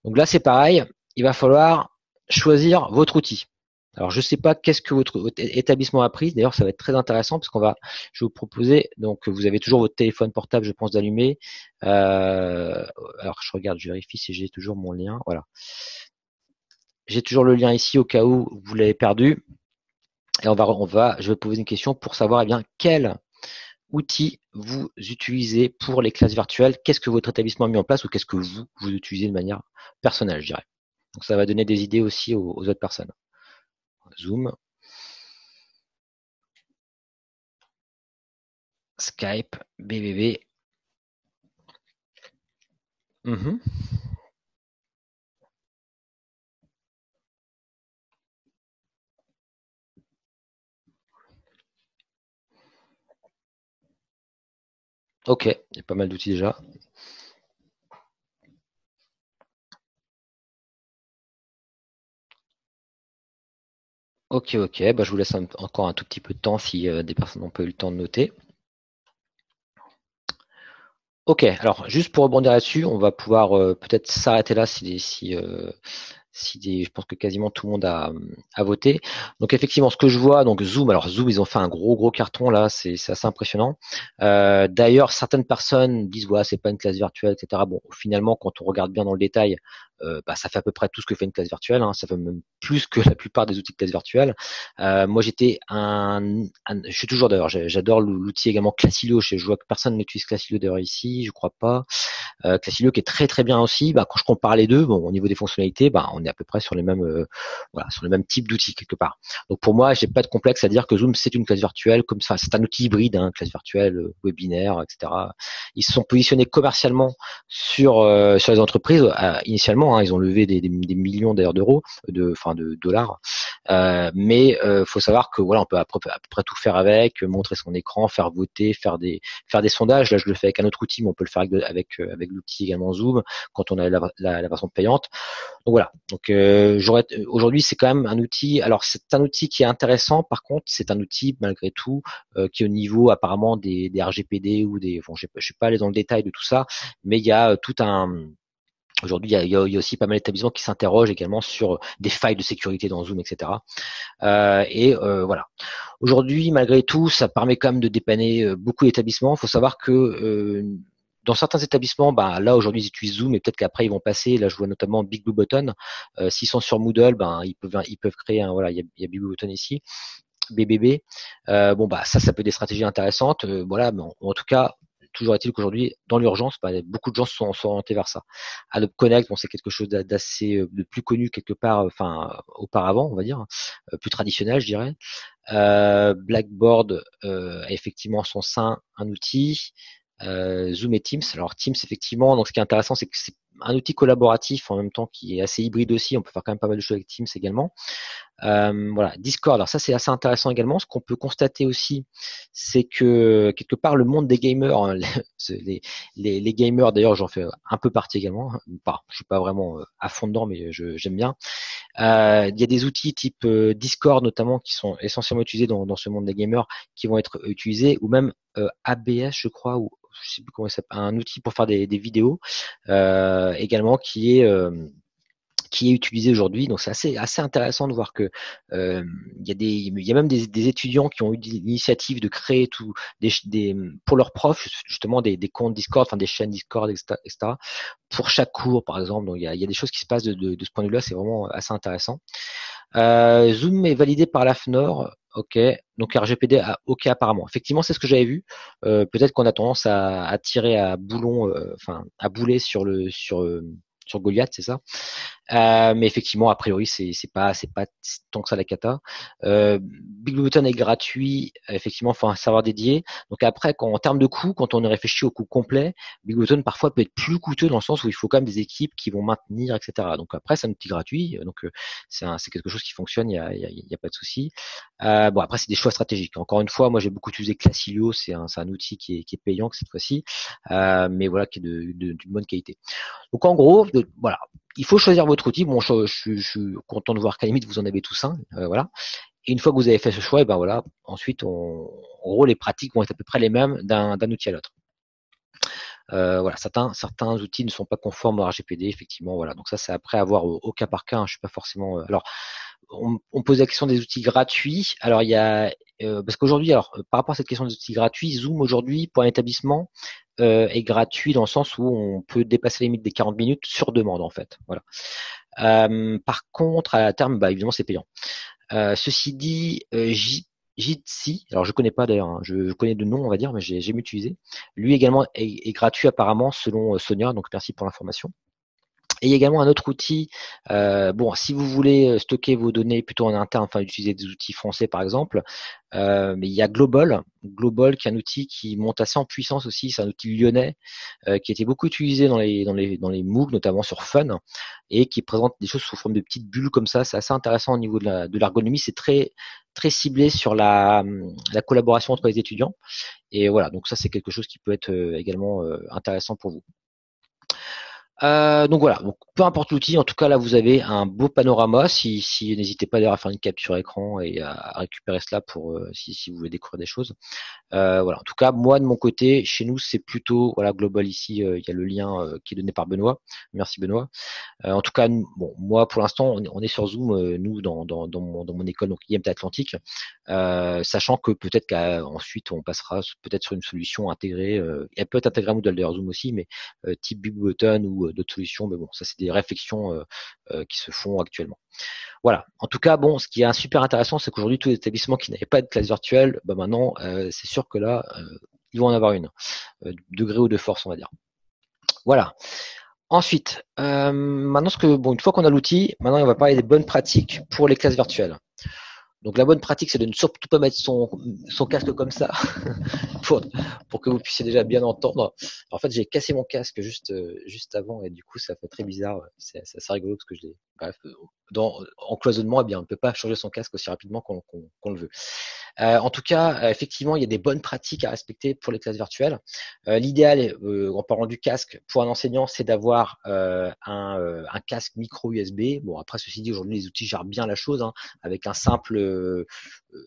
Donc là, c'est pareil, il va falloir choisir votre outil. Alors, je ne sais pas qu'est-ce que votre établissement a pris. D'ailleurs, ça va être très intéressant parce je vais vous proposer. Donc, vous avez toujours votre téléphone portable, je pense, d'allumer. Alors, je regarde, je vérifie si j'ai toujours mon lien. Voilà. J'ai toujours le lien ici au cas où vous l'avez perdu. Et je vais poser une question pour savoir, eh bien, quel outil vous utilisez pour les classes virtuelles. Qu'est-ce que votre établissement a mis en place ou qu'est-ce que vous utilisez de manière personnelle, je dirais. Donc ça va donner des idées aussi aux autres personnes. Zoom, Skype, BBB. Ok, il y a pas mal d'outils déjà. Ok, bah, je vous laisse encore un tout petit peu de temps si des personnes n'ont pas eu le temps de noter. Ok, alors juste pour rebondir là-dessus, on va pouvoir peut-être s'arrêter là je pense que quasiment tout le monde a voté. Donc effectivement, ce que je vois, donc Zoom, ils ont fait un gros carton là, c'est assez impressionnant. D'ailleurs, certaines personnes disent ouais, c'est pas une classe virtuelle, etc. Bon, finalement, quand on regarde bien dans le détail, bah, ça fait à peu près tout ce que fait une classe virtuelle. Hein, ça fait même plus que la plupart des outils de classe virtuelle. Moi, je suis toujours d'ailleurs, j'adore l'outil également Classilio. Je vois que personne n'utilise Classilio d'ailleurs ici, je crois pas. Classilio qui est très bien aussi. Bah, quand je compare les deux, bon, au niveau des fonctionnalités, bah, on est à peu près sur les mêmes, voilà, sur le même type d'outils quelque part. Donc pour moi, j'ai pas de complexe à dire que Zoom c'est une classe virtuelle, comme ça, c'est un outil hybride, hein, classe virtuelle, webinaire, etc. Ils se sont positionnés commercialement sur les entreprises. Initialement, hein, ils ont levé des millions d'ailleurs d'euros, de dollars. Mais faut savoir que voilà, on peut à peu près tout faire avec, montrer son écran, faire voter, faire des sondages. Là, je le fais avec un autre outil, mais on peut le faire avec l'outil également Zoom quand on a la version payante. Donc voilà. Donc aujourd'hui, c'est quand même un outil. Alors c'est un outil qui est intéressant. Par contre, c'est un outil malgré tout qui est au niveau apparemment des RGPD ou des. Bon, je suis pas allé dans le détail de tout ça, mais il y a tout un Aujourd'hui, il y a aussi pas mal d'établissements qui s'interrogent également sur des failles de sécurité dans Zoom, etc. Voilà. Aujourd'hui, malgré tout, ça permet quand même de dépanner beaucoup d'établissements. Il faut savoir que dans certains établissements, bah, là aujourd'hui ils utilisent Zoom et peut-être qu'après ils vont passer. Là, je vois notamment Big Blue Button. S'ils sont sur Moodle, ben ils peuvent créer un voilà, il y a Big Blue Button ici, BBB. Bon bah ça peut être des stratégies intéressantes. Voilà, mais en tout cas, toujours est-il qu'aujourd'hui, dans l'urgence, bah, beaucoup de gens sont orientés vers ça. Adobe Connect, bon, c'est quelque chose d'assez de plus connu quelque part, enfin auparavant, on va dire, plus traditionnel, je dirais. Blackboard a effectivement en son sein un outil. Zoom et Teams. Alors Teams, effectivement, donc ce qui est intéressant, c'est que c'est un outil collaboratif en même temps qui est assez hybride aussi. On peut faire quand même pas mal de choses avec Teams également. Voilà, Discord. Alors ça, c'est assez intéressant également. Ce qu'on peut constater aussi, c'est que quelque part le monde des gamers, hein, les gamers, d'ailleurs, j'en fais un peu partie également. Enfin, je suis pas vraiment à fond dedans, mais j'aime bien. Il y a des outils type Discord notamment qui sont essentiellement utilisés dans ce monde des gamers qui vont être utilisés, ou même ABS, je crois, ou je sais plus comment ça s'appelle, un outil pour faire des vidéos également qui est utilisé aujourd'hui. Donc c'est assez intéressant de voir que il y a même des étudiants qui ont eu l'initiative de créer pour leurs profs justement des comptes Discord, enfin des chaînes Discord, etc. Pour chaque cours, par exemple. Donc il y a des choses qui se passent de ce point de vue-là. C'est vraiment assez intéressant. Zoom est validé par l'AFNOR. Ok, donc RGPD, ok apparemment. Effectivement, c'est ce que j'avais vu. Peut-être qu'on a tendance à tirer à boulon, enfin à bouler sur Goliath, c'est ça. Mais effectivement, a priori, c'est pas tant que ça la cata. Big Blue Button est gratuit, effectivement, faut un serveur dédié. Donc après, en termes de coût, quand on réfléchit au coût complet, Big Blue Button parfois peut être plus coûteux dans le sens où il faut quand même des équipes qui vont maintenir, etc. Donc après, c'est un outil gratuit, donc c'est quelque chose qui fonctionne, il y a pas de souci. Bon après, c'est des choix stratégiques. Encore une fois, moi j'ai beaucoup utilisé Classilio, c'est un outil qui est payant cette fois-ci, mais voilà, qui est d'une bonne qualité. Donc en gros, voilà, il faut choisir votre outil. Bon, je suis content de voir qu'à la limite vous en avez tous un, voilà. Et une fois que vous avez fait ce choix, et ben voilà, ensuite, en gros, les pratiques vont être à peu près les mêmes d'un outil à l'autre. Voilà, certains outils ne sont pas conformes au RGPD, effectivement, voilà. Donc ça, c'est après à voir au cas par cas. Hein, je suis pas forcément. Alors, on pose la question des outils gratuits. Alors, il y a parce qu'aujourd'hui, alors par rapport à cette question des outils gratuits, Zoom aujourd'hui pour un établissement est gratuit dans le sens où on peut dépasser les limites des 40 minutes sur demande en fait. Voilà. Par contre, à terme, bah, évidemment, c'est payant. Ceci dit, Jitsi, alors je connais pas d'ailleurs, hein, je connais de nom on va dire, mais j'ai jamais utilisé. Lui également est gratuit apparemment selon Sonia, donc merci pour l'information. Et il y a également un autre outil. Bon, si vous voulez stocker vos données plutôt en interne, enfin utiliser des outils français par exemple, mais il y a Global, qui est un outil qui monte assez en puissance aussi. C'est un outil lyonnais qui a été beaucoup utilisé dans les MOOC, notamment sur Fun, et qui présente des choses sous forme de petites bulles comme ça. C'est assez intéressant au niveau de l'ergonomie. C'est très ciblé sur la collaboration entre les étudiants. Et voilà, donc ça c'est quelque chose qui peut être également intéressant pour vous. Donc voilà, donc, peu importe l'outil, en tout cas là vous avez un beau panorama. Si n'hésitez pas d'ailleurs à faire une capture écran et à récupérer cela pour si vous voulez découvrir des choses. Voilà. En tout cas, moi de mon côté, chez nous c'est plutôt voilà Global ici. Il y a le lien qui est donné par Benoît. Merci Benoît. En tout cas, bon, moi pour l'instant on est sur Zoom, nous dans mon école, donc IMT Atlantique, sachant que peut-être qu'ensuite on passera peut-être sur une solution intégrée. Elle peut être intégrée à Moodle d'ailleurs Zoom aussi, mais type Big Button ou d'autres solutions. Mais bon, ça c'est des réflexions qui se font actuellement. Voilà. En tout cas, bon, ce qui est super intéressant, c'est qu'aujourd'hui tous les établissements qui n'avaient pas de classe virtuelle, bah maintenant c'est sûr que là ils vont en avoir une, degré ou de force on va dire. Voilà. Ensuite, maintenant une fois qu'on a l'outil, maintenant on va parler des bonnes pratiques pour les classes virtuelles. Donc la bonne pratique, c'est de ne surtout pas mettre son casque comme ça pour que vous puissiez déjà bien entendre. En fait, j'ai cassé mon casque juste avant et du coup, ça fait très bizarre. C'est assez rigolo parce que je l'ai. Bref, en cloisonnement, eh bien, on ne peut pas changer son casque aussi rapidement qu'on le veut. En tout cas, effectivement, il y a des bonnes pratiques à respecter pour les classes virtuelles. L'idéal, en parlant du casque, pour un enseignant, c'est d'avoir un casque micro USB. Bon, après, ceci dit, aujourd'hui, les outils gèrent bien la chose, hein, avec un simple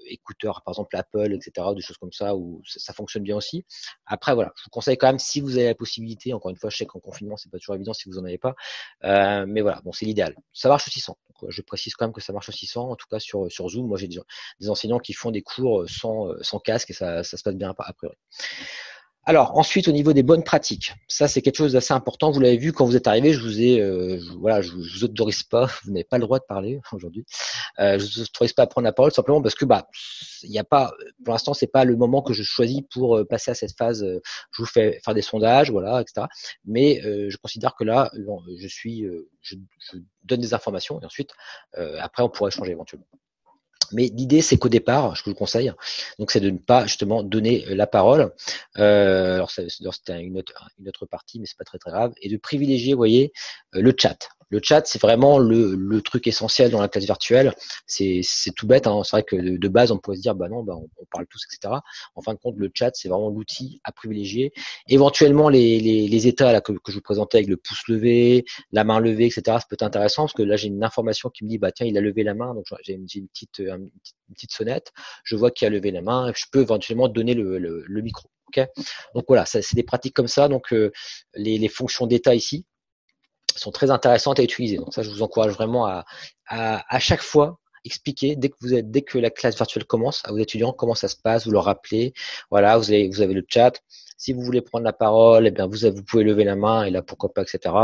écouteur, par exemple Apple, etc., des choses comme ça, où ça fonctionne bien aussi. Après, voilà, je vous conseille quand même, si vous avez la possibilité, encore une fois, je sais qu'en confinement, c'est pas toujours évident si vous en avez pas, mais voilà, bon, c'est l'idéal. Ça marche aussi sans. Donc, je précise quand même que ça marche aussi sans, en tout cas sur Zoom. Moi, j'ai des enseignants qui font des cours sans casque et ça se passe bien a priori. Alors ensuite au niveau des bonnes pratiques, ça c'est quelque chose d'assez important. Vous l'avez vu quand vous êtes arrivé, je vous autorise pas, vous n'avez pas le droit de parler aujourd'hui. Je vous autorise pas à prendre la parole simplement parce que il y a pas, pour l'instant c'est pas le moment que je choisis pour passer à cette phase. Je vous fais faire des sondages, voilà, etc. Mais je considère que là, je donne des informations et ensuite après on pourra échanger éventuellement. Mais l'idée, c'est qu'au départ, je vous le conseille, donc c'est de ne pas justement donner la parole. Alors c'était une autre partie, mais c'est pas très grave, et de privilégier, vous voyez, le chat. Le chat, c'est vraiment le truc essentiel dans la classe virtuelle. C'est tout bête, hein. C'est vrai que de base, on pourrait se dire, bah non, on parle tous, etc. En fin de compte, le chat, c'est vraiment l'outil à privilégier. Éventuellement, les états là, que je vous présentais avec le pouce levé, la main levée, etc. Ça peut être intéressant parce que là, j'ai une information qui me dit, bah tiens, il a levé la main, donc j'ai une petite sonnette. Je vois qu'il a levé la main. Je peux éventuellement donner le micro. Okay, donc voilà, c'est des pratiques comme ça. Donc les fonctions d'état ici sont très intéressantes à utiliser. Donc ça, je vous encourage vraiment à chaque fois expliquer dès que la classe virtuelle commence à vos étudiants comment ça se passe, vous leur rappelez. Voilà, vous avez le chat. Si vous voulez prendre la parole, eh bien vous pouvez lever la main et là pourquoi pas, etc.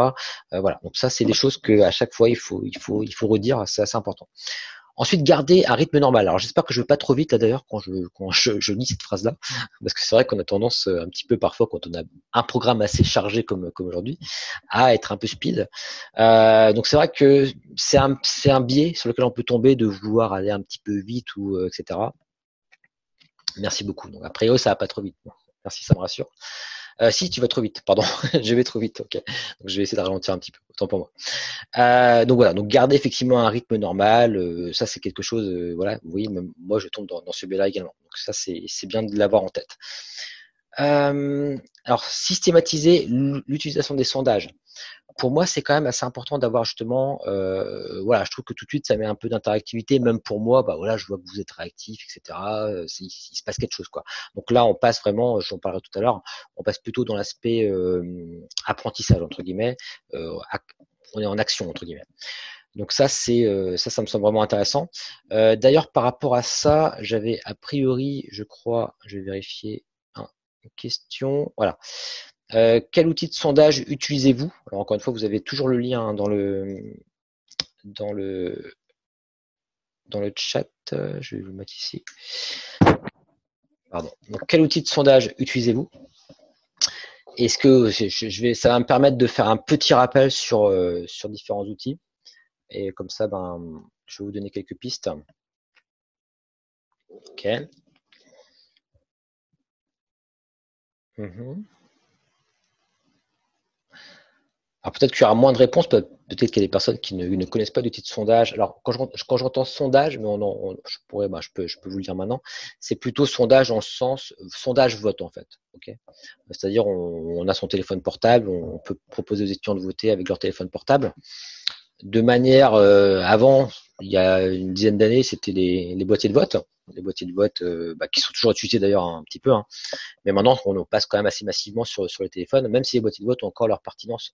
Voilà. Donc ça, c'est des choses que à chaque fois il faut redire. C'est assez important. Ensuite, garder un rythme normal. Alors, j'espère que je ne vais pas trop vite là d'ailleurs quand je lis cette phrase-là, parce que c'est vrai qu'on a tendance un petit peu parfois quand on a un programme assez chargé comme aujourd'hui, à être un peu speed. Donc c'est vrai que c'est un biais sur lequel on peut tomber de vouloir aller un petit peu vite ou etc. Merci beaucoup. Donc a priori ça va pas trop vite. Merci, ça me rassure. Si tu vas trop vite, pardon, je vais trop vite. Ok. Donc je vais essayer de ralentir un petit peu. Autant pour moi. Donc voilà, donc garder effectivement un rythme normal, ça c'est quelque chose, voilà, vous voyez, même moi je tombe dans ce biais-là également. Donc ça c'est bien de l'avoir en tête. Alors systématiser l'utilisation des sondages. Pour moi, c'est quand même assez important d'avoir justement, voilà, je trouve que tout de suite ça met un peu d'interactivité, même pour moi, bah voilà, je vois que vous êtes réactif, etc. Il se passe quelque chose quoi. Donc là, on passe vraiment, j'en parlerai tout à l'heure, on passe plutôt dans l'aspect apprentissage entre guillemets, on est en action entre guillemets. Donc ça, ça me semble vraiment intéressant. D'ailleurs, par rapport à ça, j'avais a priori, je crois, je vais vérifier une question. Voilà. Quel outil de sondage utilisez-vous? Alors encore une fois, vous avez toujours le lien dans le chat. Je vais vous le mettre ici. Pardon. Donc, quel outil de sondage utilisez-vous? Est-ce que ça va me permettre de faire un petit rappel sur différents outils, et comme ça, je vais vous donner quelques pistes. Ok. Alors peut-être qu'il y aura moins de réponses, peut-être qu'il y a des personnes qui ne connaissent pas d'outils de sondage. Alors quand j'entends sondage, mais je peux vous le dire maintenant, c'est plutôt sondage en le sens sondage vote en fait. Okay, c'est-à-dire on a son téléphone portable, on peut proposer aux étudiants de voter avec leur téléphone portable. De manière avant, il y a une dizaine d'années, c'était les boîtiers de vote. Les boîtiers de vote qui sont toujours utilisés d'ailleurs un petit peu, hein. Mais maintenant on passe quand même assez massivement sur les téléphones, même si les boîtiers de vote ont encore leur pertinence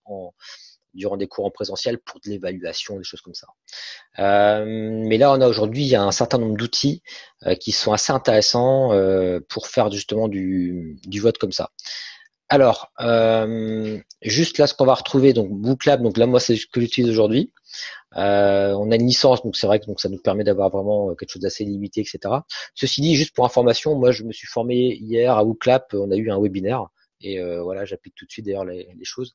durant des cours en présentiel pour de l'évaluation, des choses comme ça. Mais là aujourd'hui il y a un certain nombre d'outils qui sont assez intéressants pour faire justement du vote comme ça. Alors, juste là, ce qu'on va retrouver, donc Booklab, donc là, moi, c'est ce que j'utilise aujourd'hui. On a une licence, donc c'est vrai que ça nous permet d'avoir vraiment quelque chose d'assez limité, etc. Ceci dit, juste pour information, moi, je me suis formé hier à Booklab, on a eu un webinaire, et voilà, j'applique tout de suite d'ailleurs les choses.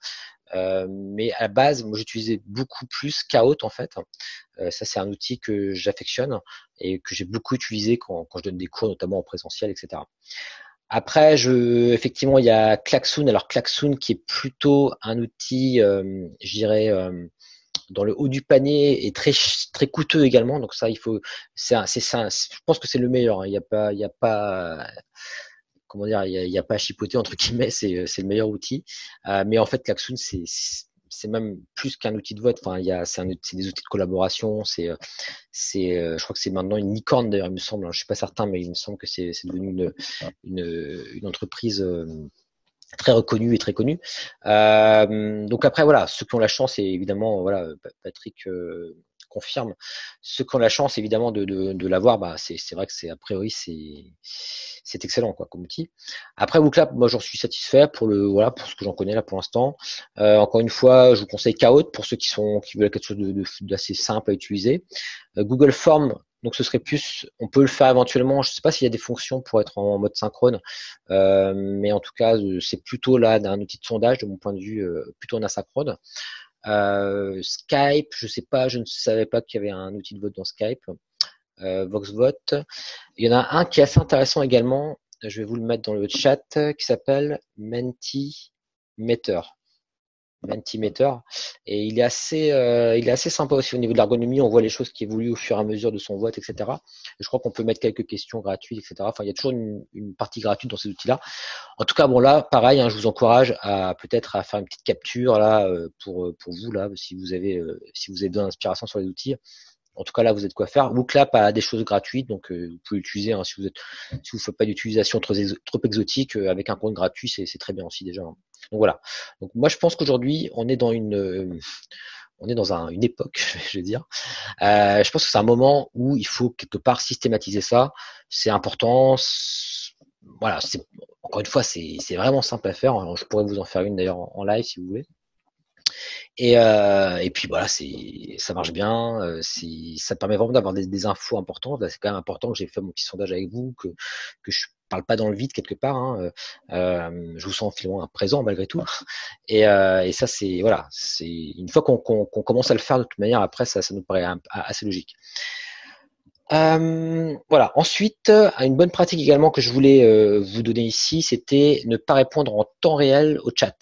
Mais à la base, moi, j'utilisais beaucoup plus Kahoot, en fait. Ça, c'est un outil que j'affectionne et que j'ai beaucoup utilisé quand je donne des cours, notamment en présentiel, etc. Après, effectivement, il y a Klaxoon. Alors Klaxoon qui est plutôt un outil, je dirais, dans le haut du panier et très très coûteux également. Donc ça, je pense que c'est le meilleur. Il n'y a pas, comment dire, il y a pas à chipoter entre guillemets. C'est le meilleur outil. Mais en fait, Klaxoon, c'est même plus qu'un outil de vote. Enfin, c'est des outils de collaboration. Je crois que c'est maintenant une licorne d'ailleurs, il me semble. Je suis pas certain, mais il me semble que c'est devenu une entreprise très reconnue et très connue. Donc après voilà, ceux qui ont la chance, et évidemment voilà, Patrick confirme, ceux qui ont la chance évidemment de l'avoir, c'est vrai que a priori c'est excellent quoi comme outil. Après Booklab, moi j'en suis satisfait pour ce que j'en connais là pour l'instant. Encore une fois, je vous conseille Kahoot pour ceux qui veulent quelque chose d'assez simple à utiliser. Google Form, donc ce serait plus, on peut le faire éventuellement, je ne sais pas s'il y a des fonctions pour être en mode synchrone, mais en tout cas c'est plutôt là un outil de sondage de mon point de vue, plutôt en asynchrone. Skype, je ne savais pas qu'il y avait un outil de vote dans Skype. VoxVote. Il y en a un qui est assez intéressant également, je vais vous le mettre dans le chat, qui s'appelle Mentimeter. Et il est assez sympa aussi au niveau de l'ergonomie. On voit les choses qui évoluent au fur et à mesure de son vote, etc. Et je crois qu'on peut mettre quelques questions gratuites, etc. Enfin, il y a toujours une partie gratuite dans ces outils-là. En tout cas, bon là, pareil, hein, je vous encourage à peut-être à faire une petite capture là pour vous là, si vous avez besoin d'inspiration sur les outils. En tout cas, là, vous êtes quoi faire. Booklab a des choses gratuites, donc vous pouvez l'utiliser hein, si vous faites pas d'utilisation trop exotique, avec un compte gratuit, c'est très bien aussi déjà. Hein. Donc voilà. Donc moi, je pense qu'aujourd'hui, on est dans une époque, je vais dire. Je pense que c'est un moment où il faut quelque part systématiser ça. C'est important. Voilà. Encore une fois, c'est vraiment simple à faire. Alors, je pourrais vous en faire une d'ailleurs en live si vous voulez. Et puis voilà, ça marche bien. Ça permet vraiment d'avoir des infos importantes. Là, c'est quand même important que j'ai fait mon petit sondage avec vous, que je parle pas dans le vide quelque part. Hein. Je vous sens finalement un présent malgré tout. Et ça, c'est voilà, c'est une fois qu'on commence à le faire de toute manière, après ça nous paraît assez logique. Voilà. Ensuite, une bonne pratique également que je voulais vous donner ici, c'était ne pas répondre en temps réel au chat.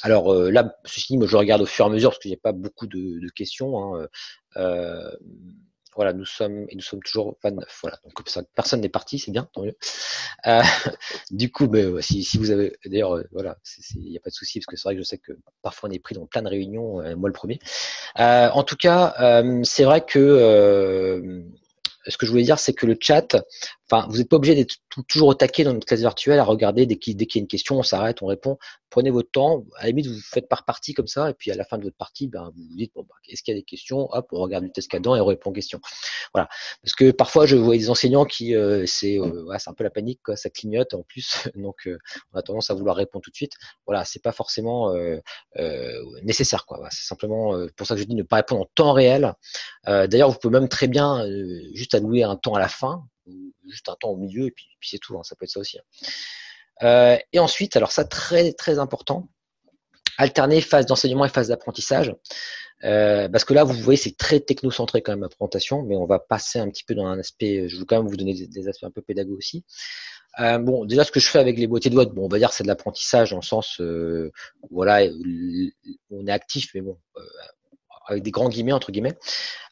Alors là, ceci dit, moi je regarde au fur et à mesure parce qu'il n'y a pas beaucoup de questions. Hein. Voilà, nous sommes toujours 29. Voilà, donc comme ça, personne n'est parti, c'est bien, tant mieux. Du coup, si vous avez, d'ailleurs, voilà, il n'y a pas de souci parce que c'est vrai que je sais que parfois on est pris dans plein de réunions, moi le premier. En tout cas, c'est vrai que ce que je voulais dire, c'est que le chat, enfin, vous n'êtes pas obligé d'être toujours au taquet dans notre classe virtuelle à regarder dès qu'il y a une question, on s'arrête, on répond. Prenez votre temps. À la limite, vous faites par partie comme ça, et puis à la fin de votre partie, vous vous dites bon, est-ce qu'il y a des questions? Hop, on regarde le test cadran et on répond aux questions. Voilà. Parce que parfois, je vois des enseignants qui, c'est un peu la panique, quoi, ça clignote en plus, donc on a tendance à vouloir répondre tout de suite. Voilà, c'est pas forcément nécessaire, quoi. Voilà, c'est simplement pour ça que je dis ne pas répondre en temps réel. D'ailleurs, vous pouvez même très bien juste allouer un temps à la fin, ou juste un temps au milieu, et puis c'est tout, hein, ça peut être ça aussi. Et ensuite, alors ça, très très important, alterner phase d'enseignement et phase d'apprentissage. Parce que là, vous voyez, c'est très technocentré quand même la présentation, mais on va passer un petit peu dans un aspect, je veux quand même vous donner des aspects un peu pédagogiques aussi. Bon, déjà, ce que je fais avec les boîtiers de doigts, bon, on va dire c'est de l'apprentissage en sens, voilà, on est actif, mais bon, avec des grands guillemets, entre guillemets.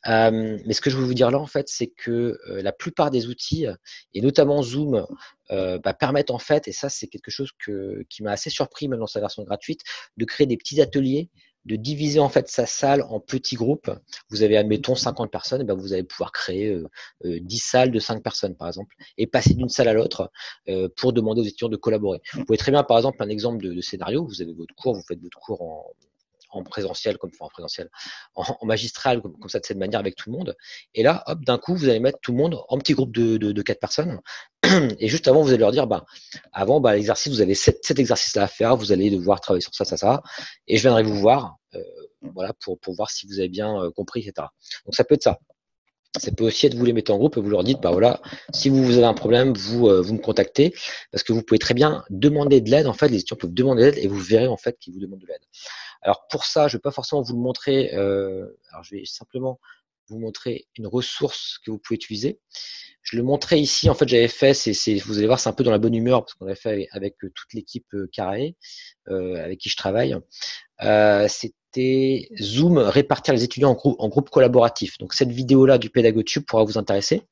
Mais ce que je veux vous dire là, en fait, c'est que la plupart des outils, et notamment Zoom, permettent en fait, et ça c'est quelque chose qui m'a assez surpris même dans sa version gratuite, de créer des petits ateliers, de diviser en fait sa salle en petits groupes. Vous avez admettons 50 personnes, et vous allez pouvoir créer 10 salles de 5 personnes par exemple, et passer d'une salle à l'autre pour demander aux étudiants de collaborer. Vous pouvez très bien par exemple un exemple de scénario, vous avez votre cours, vous faites votre cours en présentiel, en magistral, comme ça de cette manière avec tout le monde. Et là, hop, d'un coup, vous allez mettre tout le monde en petit groupe de 4 personnes. Et juste avant, vous allez leur dire, avant, l'exercice, vous avez 7 exercices-là à faire, vous allez devoir travailler sur ça. Et je viendrai vous voir, voilà, pour voir si vous avez bien compris, etc. Donc ça peut être ça. Ça peut aussi être vous les mettez en groupe et vous leur dites, voilà, si vous avez un problème, vous me contactez, parce que vous pouvez très bien demander de l'aide. En fait, les étudiants peuvent demander de l'aide et vous verrez en fait qu'ils vous demandent de l'aide. Alors pour ça, je ne vais pas forcément vous le montrer. Alors je vais simplement vous montrer une ressource que vous pouvez utiliser. Je le montrais ici. En fait, j'avais fait. Vous allez voir, c'est un peu dans la bonne humeur parce qu'on avait fait avec toute l'équipe Carré avec qui je travaille. C'était Zoom, répartir les étudiants en groupe collaboratif. Donc cette vidéo-là du PédagoTube pourra vous intéresser.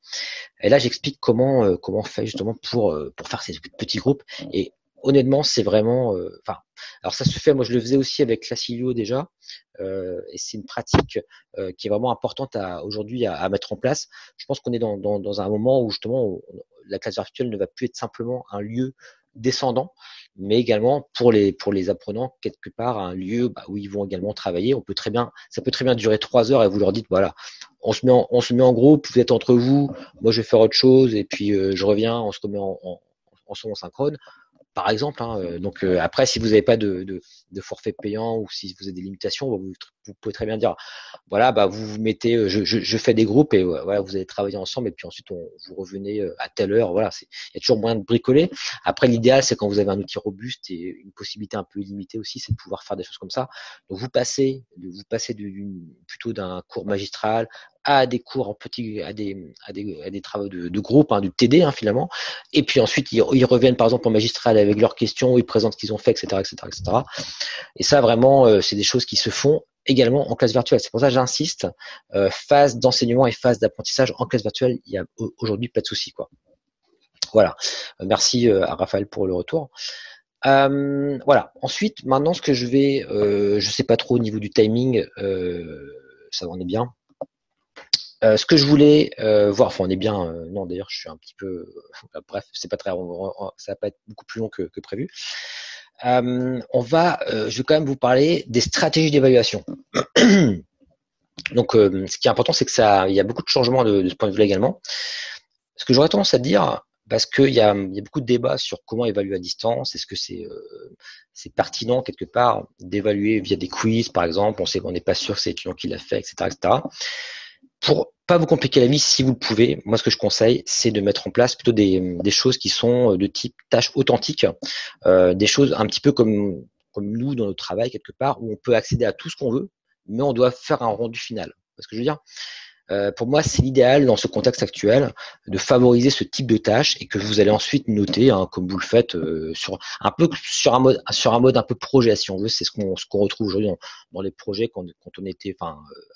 Et là, j'explique comment on fait justement pour faire ces petits groupes. Et honnêtement, c'est vraiment, alors ça se fait. Moi, je le faisais aussi avec Classilio déjà, et c'est une pratique qui est vraiment importante aujourd'hui à mettre en place. Je pense qu'on est dans un moment où justement la classe virtuelle ne va plus être simplement un lieu descendant, mais également pour les apprenants quelque part un lieu où ils vont également travailler. Ça peut très bien durer 3 heures et vous leur dites voilà, on se met en groupe, vous êtes entre vous, moi je vais faire autre chose et puis je reviens, on se remet en son synchrone. Par exemple, hein, donc après, si vous n'avez pas de forfait payant ou si vous avez des limitations, vous pouvez très bien dire, voilà, vous mettez, je fais des groupes et voilà, vous allez travailler ensemble et puis ensuite vous revenez à telle heure. Voilà, il y a toujours moyen de bricoler. Après, l'idéal, c'est quand vous avez un outil robuste et une possibilité un peu illimitée aussi, c'est de pouvoir faire des choses comme ça. Donc vous passez plutôt d'un cours magistral à des cours à des travaux de groupe, du TD finalement. Et puis ensuite, ils reviennent par exemple en magistral avec leurs questions, ils présentent ce qu'ils ont fait, etc. Et ça, vraiment, c'est des choses qui se font également en classe virtuelle. C'est pour ça que j'insiste, phase d'enseignement et phase d'apprentissage en classe virtuelle, il y a aujourd'hui pas de souci, quoi. Voilà. Merci à Raphaël pour le retour. Voilà. Ensuite, maintenant, ce que je vais, je sais pas trop au niveau du timing, ça en est bien. Ce que je voulais voir, on est bien. Non, d'ailleurs, je suis un petit peu. Bref, c'est pas très. Ça va pas être beaucoup plus long que prévu. Je vais quand même vous parler des stratégies d'évaluation. Donc, ce qui est important, c'est que il y a beaucoup de changements de ce point de vue-là également. Ce que j'aurais tendance à dire, parce qu'il y a beaucoup de débats sur comment évaluer à distance. Est-ce que c'est pertinent quelque part d'évaluer via des quiz, par exemple, on sait qu'on n'est pas sûr que c'est l'étudiant qui l'a fait, etc., etc. Pour pas vous compliquer la vie, si vous le pouvez, moi ce que je conseille, c'est de mettre en place plutôt des choses qui sont de type tâches authentiques, des choses un petit peu comme nous dans notre travail quelque part, où on peut accéder à tout ce qu'on veut, mais on doit faire un rendu final. Parce que je veux dire, pour moi, c'est l'idéal dans ce contexte actuel de favoriser ce type de tâches et que vous allez ensuite noter, hein, comme vous le faites, sur un mode un peu projet, si on veut. C'est ce qu'on retrouve aujourd'hui dans les projets quand on était,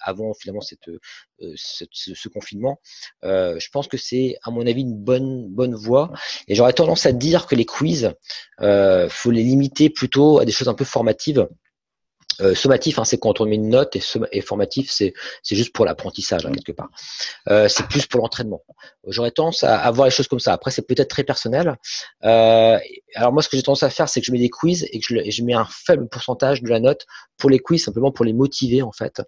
avant finalement ce confinement. Je pense que c'est, à mon avis, une bonne voie. Et j'aurais tendance à dire que les quiz, faut les limiter plutôt à des choses un peu formatives. Sommatif, hein, c'est quand on met une note, et formatif, c'est juste pour l'apprentissage, hein, quelque part. C'est plus pour l'entraînement. J'aurais tendance à voir les choses comme ça. Après, c'est peut-être très personnel. Alors moi, ce que j'ai tendance à faire, c'est que je mets des quiz et que je mets un faible pourcentage de la note pour les quiz, simplement pour les motiver, en fait,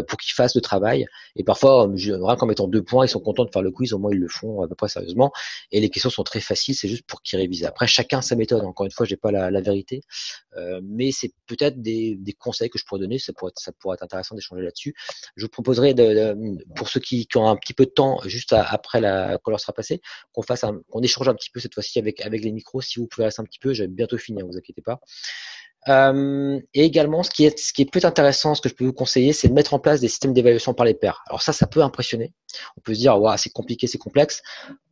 pour qu'ils fassent le travail. Et parfois, rien qu'en mettant 2 points, ils sont contents de faire le quiz, au moins ils le font à peu près sérieusement. Et les questions sont très faciles, c'est juste pour qu'ils révisent. Après, chacun sa méthode. Encore une fois, j'ai pas la vérité. Mais c'est peut-être des conseils que je pourrais donner, ça pourrait être intéressant d'échanger là-dessus. Je vous proposerai, pour ceux qui ont un petit peu de temps, juste après quand l'heure sera passée, qu'on échange un petit peu cette fois-ci avec les micros, si vous pouvez rester un petit peu, j'ai bientôt fini, ne vous inquiétez pas. Et également, ce qui est peut-être intéressant, ce que je peux vous conseiller, c'est de mettre en place des systèmes d'évaluation par les pairs. Alors ça peut impressionner. On peut se dire, ouais, c'est compliqué, c'est complexe.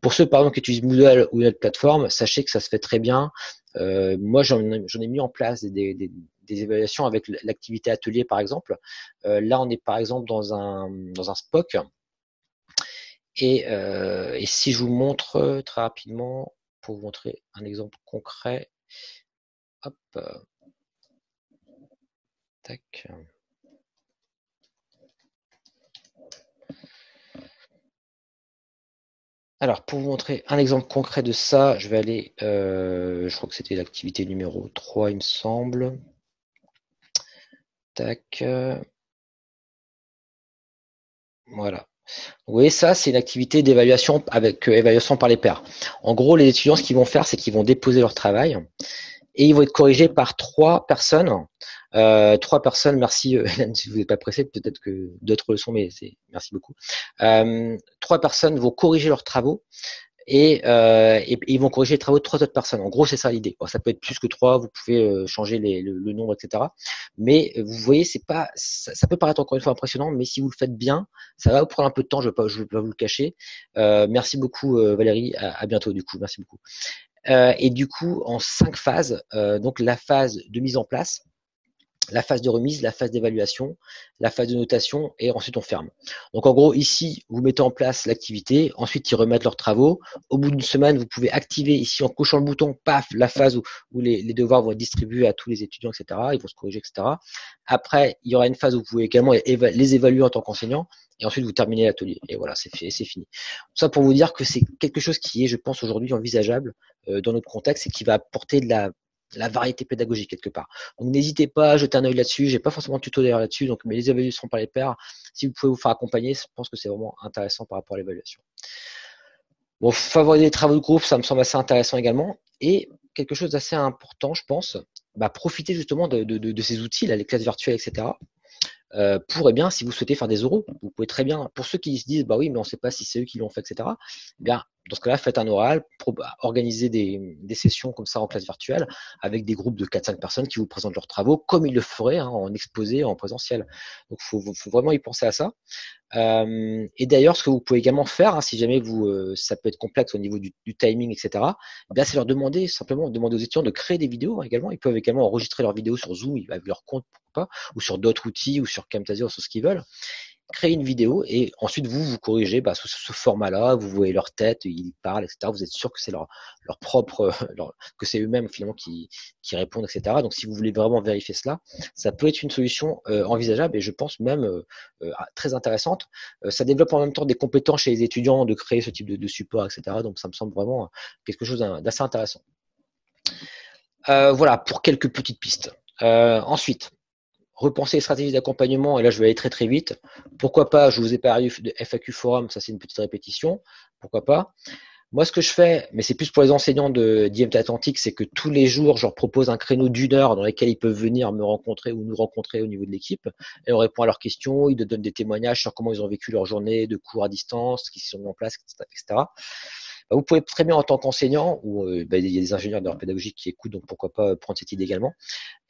Pour ceux, par exemple, qui utilisent Moodle ou une autre plateforme, sachez que ça se fait très bien. Moi, j'en ai mis en place des évaluations avec l'activité atelier, par exemple. Là, on est par exemple dans un SPOC. Et si je vous montre très rapidement, pour vous montrer un exemple concret, hop. Tac. Alors, pour vous montrer un exemple concret de ça, je vais aller, je crois que c'était l'activité numéro 3, il me semble. Tac. Voilà. Vous voyez, ça, c'est une activité d'évaluation avec évaluation par les pairs. En gros, les étudiants, ce qu'ils vont faire, c'est qu'ils vont déposer leur travail et ils vont être corrigés par 3 personnes. 3 personnes, merci Hélène, si vous n'êtes pas pressé, peut-être que d'autres le sont, mais merci beaucoup. 3 personnes vont corriger leurs travaux et ils vont corriger les travaux de 3 autres personnes. En gros, c'est ça l'idée. Bon, ça peut être plus que 3, vous pouvez changer le nombre, etc. Mais vous voyez, ça peut paraître encore une fois impressionnant, mais si vous le faites bien, ça va vous prendre un peu de temps, je vais pas vous le cacher. Merci beaucoup Valérie, à bientôt du coup, merci beaucoup. Et du coup, en 5 phases, donc la phase de mise en place, la phase de remise, la phase d'évaluation, la phase de notation et ensuite on ferme. Donc en gros ici, vous mettez en place l'activité, ensuite ils remettent leurs travaux. Au bout d'une semaine, vous pouvez activer ici en cochant le bouton, paf, la phase où les devoirs vont être distribués à tous les étudiants, etc. Ils vont se corriger, etc. Après, il y aura une phase où vous pouvez également les évaluer en tant qu'enseignant et ensuite vous terminez l'atelier. Et voilà, c'est fait, c'est fini. Tout ça pour vous dire que c'est quelque chose qui est, je pense, aujourd'hui envisageable dans notre contexte et qui va apporter de la variété pédagogique quelque part. Donc n'hésitez pas à jeter un œil là-dessus. J'ai pas forcément de tuto d'ailleurs là-dessus, donc mais les évaluations par les pairs, si vous pouvez vous faire accompagner, je pense que c'est vraiment intéressant par rapport à l'évaluation. Bon, favoriser les travaux de groupe, ça me semble assez intéressant également. Et quelque chose d'assez important, je pense, profiter justement de ces outils, là, les classes virtuelles, etc. Pour, eh bien, si vous souhaitez faire des oraux, vous pouvez très bien, pour ceux qui se disent, bah oui, mais on ne sait pas si c'est eux qui l'ont fait, etc. Eh bien, dans ce cas-là, faites un oral, organisez des sessions comme ça en classe virtuelle avec des groupes de 4-5 personnes qui vous présentent leurs travaux comme ils le feraient en exposé, en présentiel. Donc, faut vraiment y penser à ça. Et d'ailleurs, ce que vous pouvez également faire, si jamais ça peut être complexe au niveau du timing, etc., c'est leur demander aux étudiants de créer des vidéos également. Ils peuvent également enregistrer leurs vidéos sur Zoom avec leur compte, pourquoi pas, ou sur d'autres outils, ou sur Camtasia, ou sur ce qu'ils veulent. Créer une vidéo et ensuite vous corrigez sous ce format-là, vous voyez leur tête, ils parlent, etc. Vous êtes sûr que c'est leur propre, que c'est eux-mêmes finalement qui répondent, etc. Donc si vous voulez vraiment vérifier cela, ça peut être une solution envisageable et je pense même très intéressante. Ça développe en même temps des compétences chez les étudiants de créer ce type de support, etc. Donc ça me semble vraiment quelque chose d'assez intéressant. Voilà pour quelques petites pistes. Ensuite, repenser les stratégies d'accompagnement, et là je vais aller très très vite. Pourquoi pas, je vous ai parlé de FAQ Forum, ça c'est une petite répétition, pourquoi pas. Moi, ce que je fais, mais c'est plus pour les enseignants d'IMT Atlantique, c'est que tous les jours, je leur propose un créneau d'1 heure dans lequel ils peuvent venir me rencontrer ou nous rencontrer au niveau de l'équipe. Et on répond à leurs questions, ils nous donnent des témoignages sur comment ils ont vécu leur journée de cours à distance, ce qu'ils se sont mis en place, etc. Vous pouvez très bien, en tant qu'enseignant, ou il y a des ingénieurs de la pédagogie qui écoutent, donc pourquoi pas prendre cette idée également,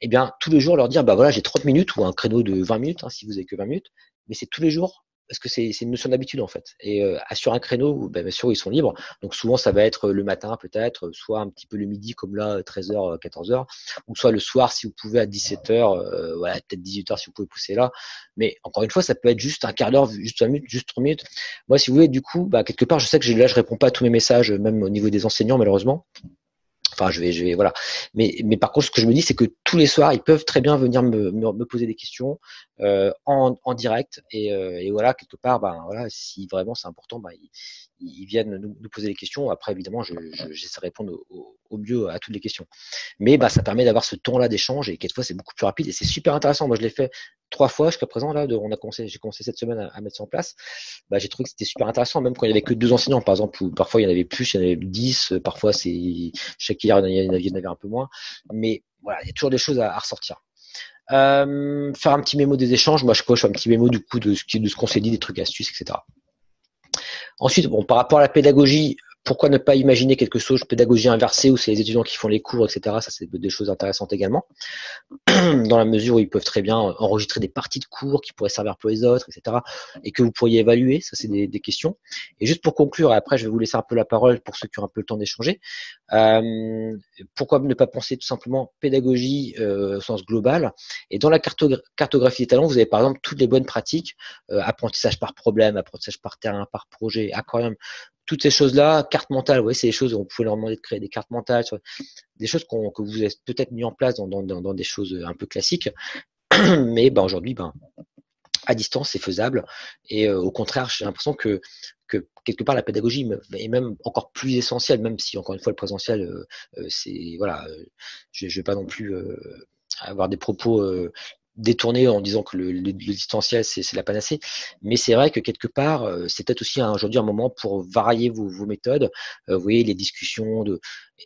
eh bien, tous les jours, leur dire, voilà, j'ai 30 minutes ou un créneau de 20 minutes, si vous avez que 20 minutes, mais c'est tous les jours, parce que c'est une notion d'habitude, en fait. Et sur un créneau, bien sûr, ils sont libres. Donc, souvent, ça va être le matin, peut-être, soit un petit peu le midi, comme là, 13h, 14h, ou soit le soir, si vous pouvez, à 17h, voilà, peut-être 18h, si vous pouvez pousser là. Mais encore une fois, ça peut être juste un quart d'heure, juste 20 minutes, juste 3 minutes. Moi, si vous voulez, du coup, quelque part, je sais que là, je réponds pas à tous mes messages, même au niveau des enseignants, malheureusement. Enfin, je vais, voilà. Mais par contre, ce que je me dis, c'est que tous les soirs, ils peuvent très bien venir me poser des questions en direct. Et voilà, quelque part, voilà, si vraiment c'est important, ils viennent nous poser des questions. Après, évidemment, j'essaie de répondre au mieux à toutes les questions. Mais ça permet d'avoir ce temps-là d'échange et quelquefois, c'est beaucoup plus rapide et c'est super intéressant. Moi, je l'ai fait 3 fois jusqu'à présent. Là, j'ai commencé cette semaine à mettre ça en place. J'ai trouvé que c'était super intéressant, même quand il y avait que 2 enseignants, par exemple, ou parfois il y en avait plus, il y en avait 10, parfois chaque hier il y en avait un peu moins, mais voilà, il y a toujours des choses à ressortir. Faire un petit mémo des échanges, moi je coche un petit mémo du coup de ce qu'on s'est dit, des trucs astuces, etc. Ensuite, par rapport à la pédagogie, pourquoi ne pas imaginer quelque chose de pédagogie inversée où c'est les étudiants qui font les cours, etc. Ça, c'est des choses intéressantes également, dans la mesure où ils peuvent très bien enregistrer des parties de cours qui pourraient servir pour les autres, etc. et que vous pourriez évaluer. Ça, c'est des questions. Et juste pour conclure, et après, je vais vous laisser un peu la parole pour ceux qui ont un peu le temps d'échanger. Pourquoi ne pas penser tout simplement pédagogie au sens global? Et dans la cartographie des talents, vous avez par exemple toutes les bonnes pratiques, apprentissage par problème, apprentissage par terrain, par projet, aquarium, toutes ces choses-là, carte mentale, ouais, c'est des choses où on pouvait leur demander de créer des cartes mentales, des choses que vous avez peut-être mis en place dans des choses un peu classiques, mais aujourd'hui, à distance, c'est faisable. Et au contraire, j'ai l'impression que quelque part la pédagogie est même encore plus essentielle, même si encore une fois le présentiel, c'est voilà, je vais pas non plus avoir des propos détournés en disant que le distanciel c'est la panacée, mais c'est vrai que quelque part c'est peut-être aussi aujourd'hui un moment pour varier vos méthodes. Vous voyez, les discussions de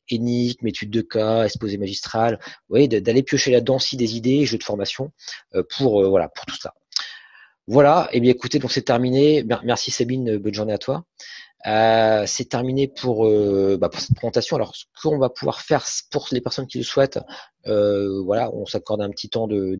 énigmes, études de cas, exposé magistral, vous voyez, d'aller piocher là-dedans aussi des idées, jeux de formation pour tout ça. Voilà, et bien écoutez, donc c'est terminé. Merci Sabine, bonne journée à toi. C'est terminé pour cette présentation. Alors, ce qu'on va pouvoir faire pour les personnes qui le souhaitent, voilà, on s'accorde un petit temps de